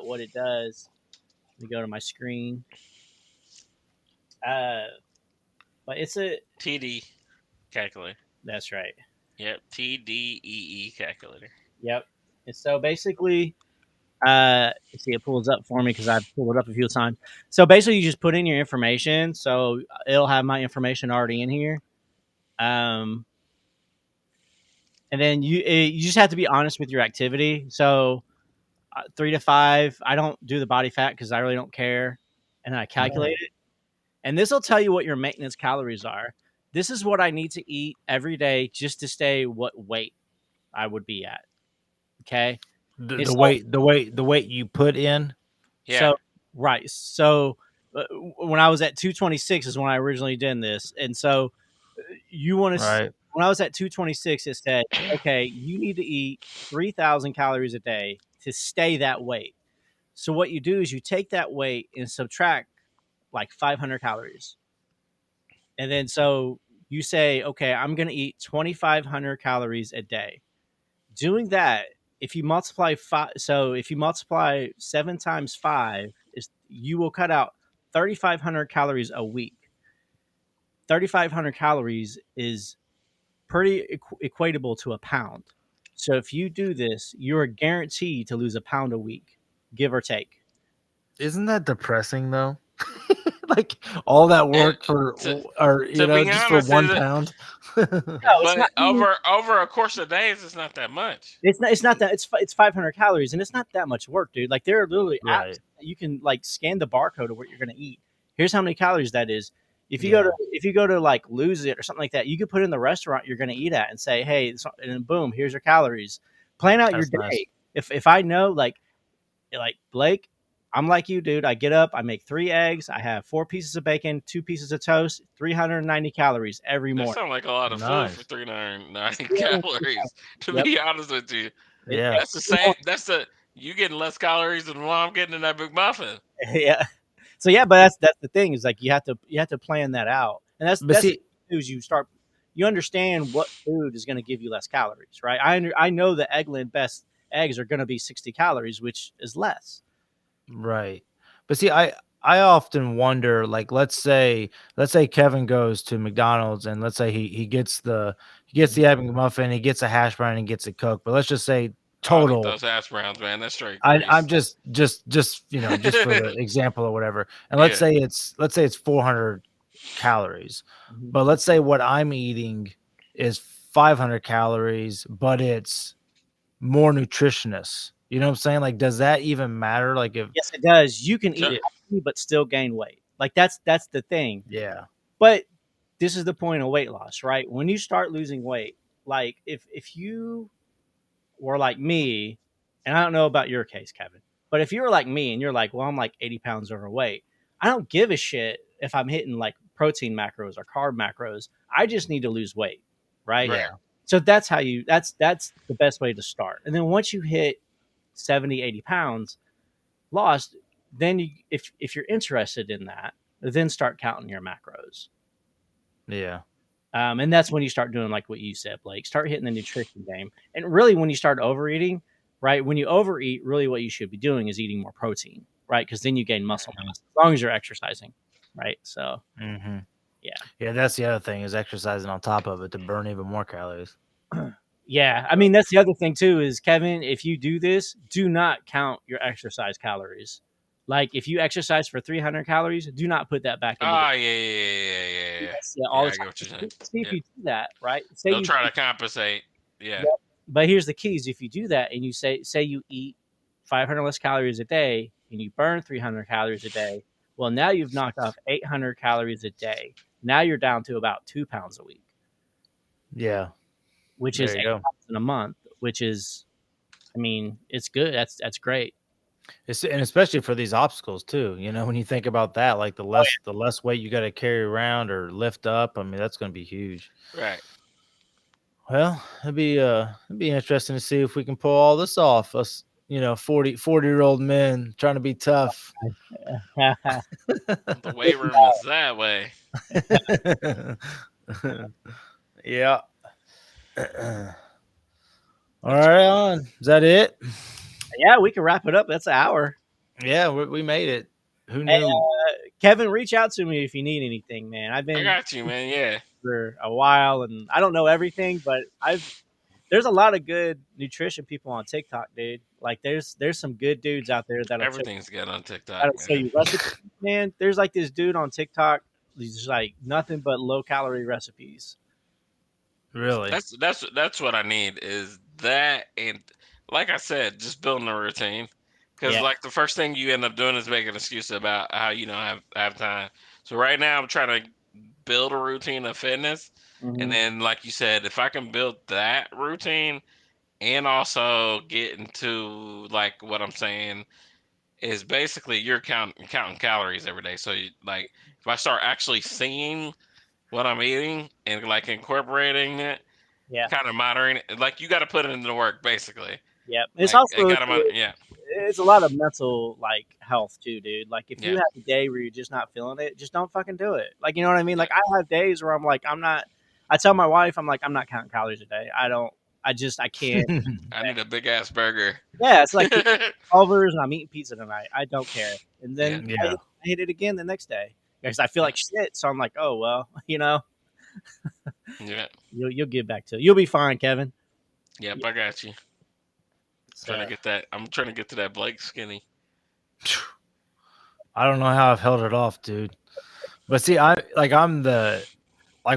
what it does. Let me go to my screen. But it's a TD calculator. that's right. Yep, TDEE calculator. Yep. And so basically, see, it pulls up for me because I've pulled it up a few times. So basically, you just put in your information. So it'll have my information already in here. And then you just have to be honest with your activity. So 3 to 5. I don't do the body fat because I really don't care, and then I calculate it. And this will tell you what your maintenance calories are. This is what I need to eat every day just to stay what weight I would be at. Okay. The weight you put in. Yeah. So right. So when I was at 226 is when I originally did this, and so you want to. Right. When I was at 226, it said, okay, you need to eat 3,000 calories a day to stay that weight. So what you do is you take that weight and subtract like 500 calories. And then so you say, okay, I'm going to eat 2,500 calories a day. Doing that, if you multiply if you multiply 7 times 5, you will cut out 3,500 calories a week. 3,500 calories is pretty equatable to a pound. So if you do this, you are guaranteed to lose a pound a week, give or take. Isn't that depressing though? Like all that work for, to, or be just for honest, 1 pound. No, it's but not. over a course of days, it's not that much. It's not that it's 500 calories, and it's not that much work, dude. Like there are literally apps Right. that you can like scan the barcode of what you're gonna eat. Here's how many calories that is. If you go to like lose it or something like that, you could put in the restaurant you're gonna eat at and say, hey, and then boom, here's your calories. Plan out your That's nice. day. If I know like Blake, I'm like you, dude. I get up, I make 3 eggs, I have 4 pieces of bacon, 2 pieces of toast, 390 calories every That morning. sounds like a lot of Nice. food for 390 calories. To Yep. be honest with you, Yeah. that's the same. You getting less calories than what I'm getting in that McMuffin. Yeah. So yeah, but that's the thing is like you have to plan that out, and But see, you understand what food is going to give you less calories, right? I know the Eggland best eggs are going to be 60 calories, which is less. right. But see, I often wonder, like, let's say Kevin goes to McDonald's and let's say he gets the Egg McMuffin, he gets a hash brown and gets a Coke. But let's just say I'll eat total. those hash browns, man. That's straight I'm grease. just just for the example or whatever. And let's say it's 400 calories. Mhm. But let's say what I'm eating is 500 calories, but it's more nutritious. You know what I'm saying? Like, does that even matter? Like, if Yes, it does. You can eat Sure. it healthy, but still gain weight. Like that's the thing. yeah, But this is the point of weight loss, right? When you start losing weight, like if you were like me, and I don't know about your case, Kevin, but if you were like me and you're like, well, I'm like 80 pounds overweight, I don't give a shit if I'm hitting like protein macros or carb macros. I just need to lose weight, right? yeah, So that's how that's the best way to start. And then once you hit 70, 80 pounds lost, then if you're interested in that, then start counting your macros. yeah. And that's when you start doing like what you said, Blake. Start hitting the nutrition game. And really, when you start overeating, right? When you overeat, really what you should be doing is eating more protein, right? Because then you gain muscle mass as long as you're exercising, right? So, Mm-hmm. yeah. That's the other thing is exercising on top of it to burn even more calories. Yeah. I mean, that's the other thing too is, Kevin, if you do this, do not count your exercise calories. Like if you exercise for 300 calories, do not put that back into Oh, the yeah. all Yeah, the I get time. what you're saying. See if Yeah. you do that, right? Say They'll you try to compensate. Yeah. Yep. But here's the keys: if you do that and you say you eat 500 less calories a day and you burn 300 calories a day, well, now you've knocked off 800 calories a day. Now you're down to about 2 pounds a week, Yeah, which there is you 8 go. pounds in a month. Which is, I mean, it's good. That's great. And especially for these obstacles too. You know, when you think about that, like the less weight you got to carry around or lift up, I mean, that's going to be huge. Right. Well, it'd be interesting to see if we can pull all this off. Us, 40-year-old men trying to be tough. The weight room is that way. Yeah. All right, on. Is that it? Yeah, we can wrap it up. That's an hour. Yeah, we made it. Who Hey, knew? Kevin, reach out to me if you need anything, man. I've I been got you, man. Yeah. for a while, and I don't know everything, but there's a lot of good nutrition people on TikTok, dude. Like there's some good dudes out there Everything's good on TikTok, that'll show man. you recipes, man. There's like this dude on TikTok. He's like nothing but low calorie recipes. Really? That's what I need is that, and like I said, just building a routine. Because Yeah. like the first thing you end up doing is making an excuse about how you don't have time. So right now I'm trying to build a routine of fitness, and then like you said, if I can build that routine and also get into like what I'm saying is basically you're counting calories every day. So you, like if I start actually seeing what I'm eating and like incorporating it, Yeah. kind of monitoring it, like you got to put it into work basically. Yeah. It's Like, also yeah. it's a lot of mental like health too, dude. Like if you Yeah. have a day where you're just not feeling it, just don't fucking do it. Like you know what I mean? Like I have days where I'm like I'm not I tell my wife, I'm like, I'm not counting calories a day. I can't. I need a big ass burger. Yeah, it's like Culver's and I'm eating pizza tonight. I don't care. And then Yeah. I hit it again the next day because I feel like shit. So I'm like, oh well, Yeah. you'll get back to it. You'll be fine, Kevin. Yep, I got you. Trying to get that. I'm trying to get to that Blake skinny. I don't know how I've held it off, dude. But see, I'm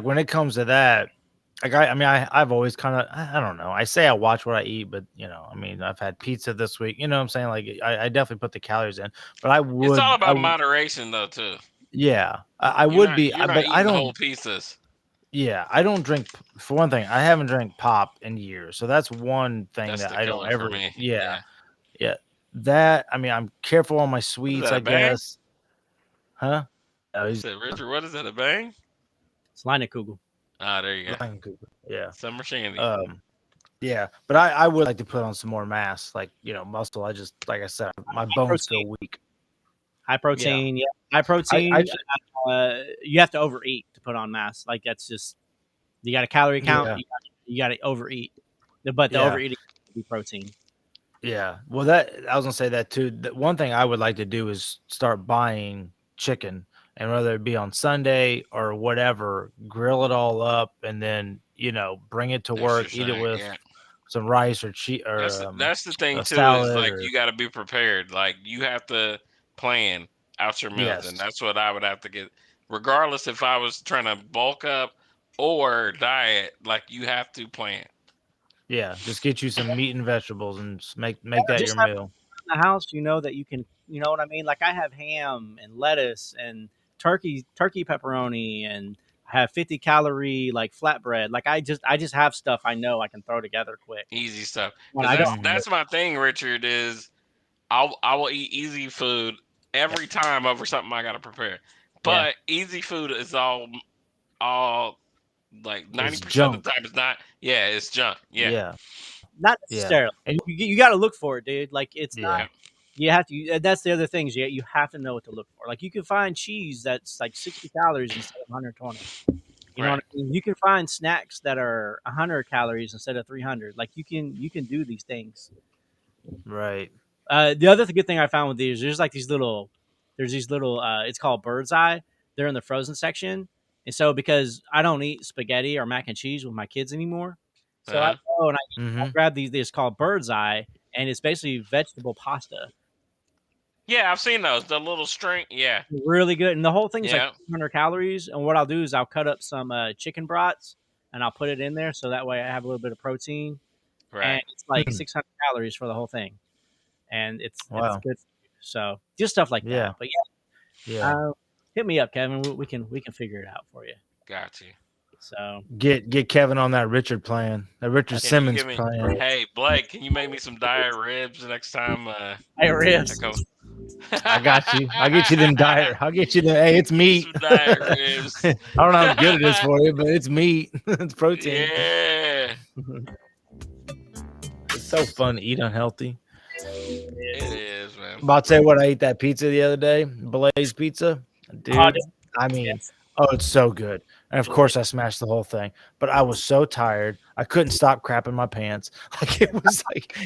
when it comes to that, like I've always kind of, I don't know. I say I watch what I eat, but I mean, I've had pizza this week. You know what I'm saying? Like I definitely put the calories in, but I would. It's all about moderation, though, too. Yeah, I would be, You're not but I eating don't. whole pizzas. Yeah, I don't drink. For one thing, I haven't drank pop in years, so that's one thing That's that the I don't killer for ever. me. Yeah. That I mean, I'm careful on my sweets. that, I a bang? guess. Huh? I said, Richard, what is that, a bang? It's Leinekugel. Ah, there you go. Yeah. Summer shandy. Yeah, but I would like to put on some more mass, like muscle. I just, like I said, my bones feel weak. High protein, yeah. High protein. I You have to overeat to put on mass. Like that's just you got a calorie count. Yeah. You got to overeat, but the overeating can be protein. Yeah, well, that I was gonna say that too. The one thing I would like to do is start buying chicken, and whether it be on Sunday or whatever, grill it all up, and then bring it to work, eat it with some rice or cheese or that's the thing a too. salad Is like or- you got to be prepared. Like you have to plan out your meals, and Yes. that's what I would have to get. Regardless if I was trying to bulk up or diet, like you have to plan. Yeah, just get you some meat and vegetables and make that Just your meal. In the house, that you can, you know what I mean? Like I have ham and lettuce and turkey pepperoni, and I have 50-calorie like flatbread. Like I just have stuff I know I can throw together quick. Easy stuff. When I don't, That's my thing, Richard. Is I will eat easy food every time over something I got to prepare. But easy food is all like 90% of the time it's not. Yeah, it's junk. Yeah. not necessarily. And You got to look for it, dude. Like it's Yeah. not. You have to. That's the other things. You have to know what to look for. Like you can find cheese that's like 60 calories instead of 120. You know what I mean? You can find snacks that are 100 calories instead of 300. Like you can do these things. right. The other good thing I found with these, there's these little, it's called Bird's Eye. They're in the frozen section. And so because I don't eat spaghetti or mac and cheese with my kids anymore, so I go and I grab these. It's called Bird's Eye, and it's basically vegetable pasta. Yeah, I've seen those. The little string. Yeah. Really good. And the whole thing is like 200 calories. And what I'll do is I'll cut up some chicken brats and I'll put it in there. So that way I have a little bit of protein. Right. And it's like 600 calories for the whole thing. And it's good for you. So just stuff like that. But hit me up, Kevin. We can figure it out for you. Got you. So get Kevin on that Richard plan, that Richard Simmons plan. Hey Blake, can you make me some diet ribs next time? Hey, ribs. I got you. I'll get you them diet. I'll get you the. Hey, it's meat. Some diet ribs. I don't know how good it is for you, but it's meat. It's protein. Yeah. It's so fun to eat unhealthy. It is, man. I'm about to say what I ate that pizza the other day, Blaze Pizza, dude. I mean, it's so good. And of course, I smashed the whole thing. But I was so tired, I couldn't stop crapping my pants. Like it was like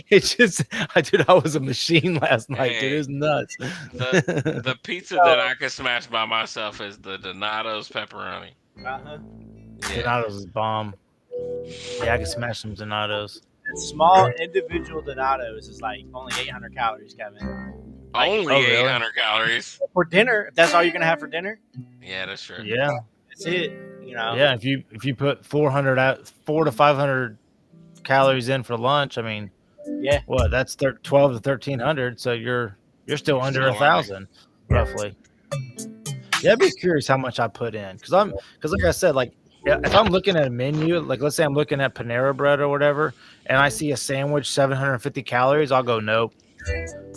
I was a machine last night. Dude, it was nuts. The pizza that I could smash by myself is the Donato's pepperoni. Donato's is bomb. Yeah, I can smash some Donatos. Small individual Donatos is like only 800 calories, Kevin. Like, only 800 calories for dinner. If that's all you're gonna have for dinner. Yeah, that's true. Yeah, that's it. You know. Yeah, if you put 400 to 500 calories in for lunch, I mean, what that's 12 to 1300. So you're still under 1,000 roughly. Yeah, I'd be curious how much I put in because like I said, like. Yeah, if I'm looking at a menu, like let's say I'm looking at Panera Bread or whatever, and I see a sandwich 750 calories, I'll go nope.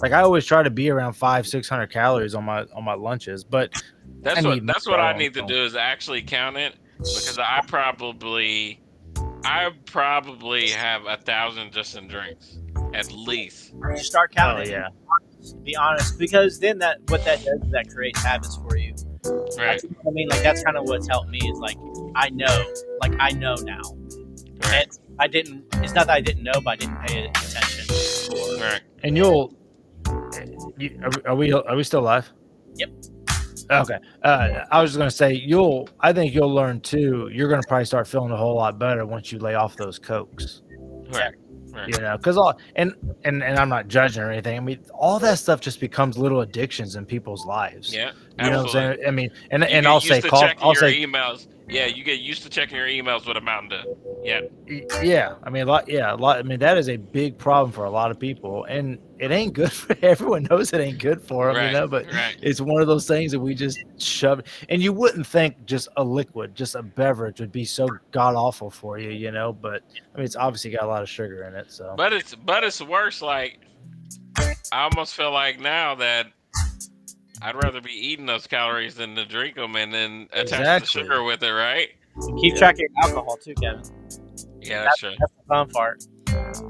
Like I always try to be around 500-600 calories on my lunches, but that's what I need to do is actually count it because I probably have 1,000 just in drinks at least. You start counting. Oh, yeah. Be honest, because then what that does is that creates habits for you. Right. I mean, like that's kind of what's helped me is like I know. Like I know now. Right. And I didn't. It's not that I didn't know, but I didn't pay attention. Before. Right. And you'll. Are we still live? Yep. Okay. I was just gonna say I think you'll learn too. You're gonna probably start feeling a whole lot better once you lay off those cokes. Right. Right. You know, because and I'm not judging or anything. I mean, all that stuff just becomes little addictions in people's lives. Yeah. You know what I'm Absolutely. saying? I mean, and You get I'll used say to call. checking I'll your say emails. Yeah, you get used to checking your emails with a Mountain Dew. Yeah. yeah. I mean, a lot. Yeah, a lot. I mean, that is a big problem for a lot of people, and it ain't good for everyone. Knows it ain't good for them, Right. you know. But Right. it's one of those things that we just shove. And you wouldn't think just a liquid, just a beverage, would be so god awful for you, you know. But I mean, it's obviously got a lot of sugar in it. So, But it's worse. Like I almost feel like now that I'd rather be eating those calories than to drink them and then attach the Exactly. sugar with it, right? Keep track of your alcohol too, Kevin. Yeah, that's true. That's the fun part.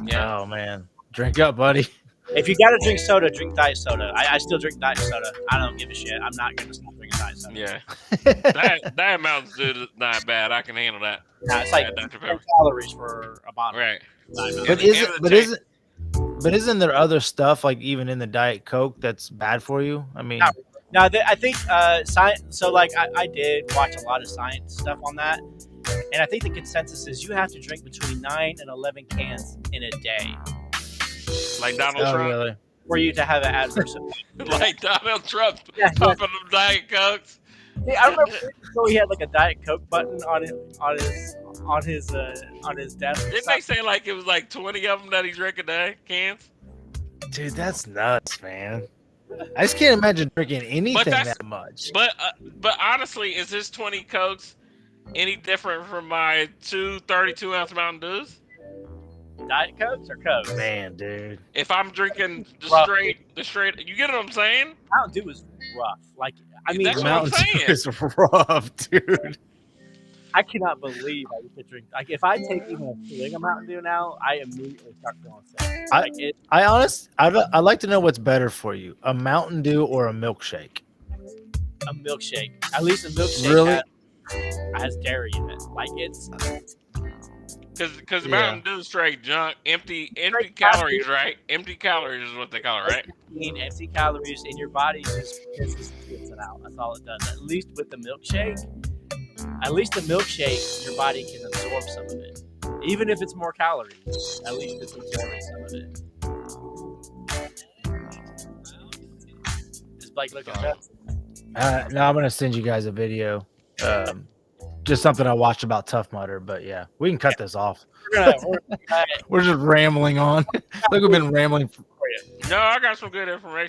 Yeah. oh man, drink up, buddy. If you gotta drink soda, drink diet soda. I still drink diet soda. I don't give a shit. I'm not gonna stop drinking diet soda. Yeah. That Mountain Dew is not bad. I can handle that. Nah, it's like Yeah, Dr. 10 Pepper. calories for a bottle. Right. Diet But Mountain. isn't there other stuff like even in the Diet Coke that's bad for you? I mean, Now, I think science. So, like, I did watch a lot of science stuff on that, and I think the consensus is you have to drink between 9 and 11 cans in a day Like Donald oh, Trump. really? for you to have an adverse effect. Like Donald Trump Yeah, popping them Diet Cokes. I remember so he had like a Diet Coke button on his desk. Didn't they say like it was like 20 of them that he drank a day? Cans? Dude, that's nuts, man. I just can't imagine drinking anything that's- that much. But honestly, is this 20 Cokes any different from my 2 32-ounce Mountain Dews? Diet Cokes or Cokes? Man, dude. If I'm drinking Rough. the straight, you get what I'm saying? Mountain Dew is rough. Like, I mean, That's what I'm Mountain Dew saying. is rough, dude. I cannot believe I used to drink. Like, if I take even a swig of Mountain Dew now, I immediately start feeling sick. I'd like to know what's better for you, a Mountain Dew or a milkshake. A milkshake. At least a milkshake Really? has dairy in it. Like, it's Because Yeah. Mountain Dew straight junk, empty Straight calories, right? Empty calories is what they call it, right? empty calories in your body just pisses it out. That's all it does. At least with the milkshake, your body can absorb some of it. Even if it's more calories, at least it's absorbing some of it. Is Blake looking at that? Now I'm gonna send you guys a video. Just something I watched about Tough Mudder, but yeah, we can cut this off. We're gonna We're just rambling on. Look, we've been rambling. No, I got some good information.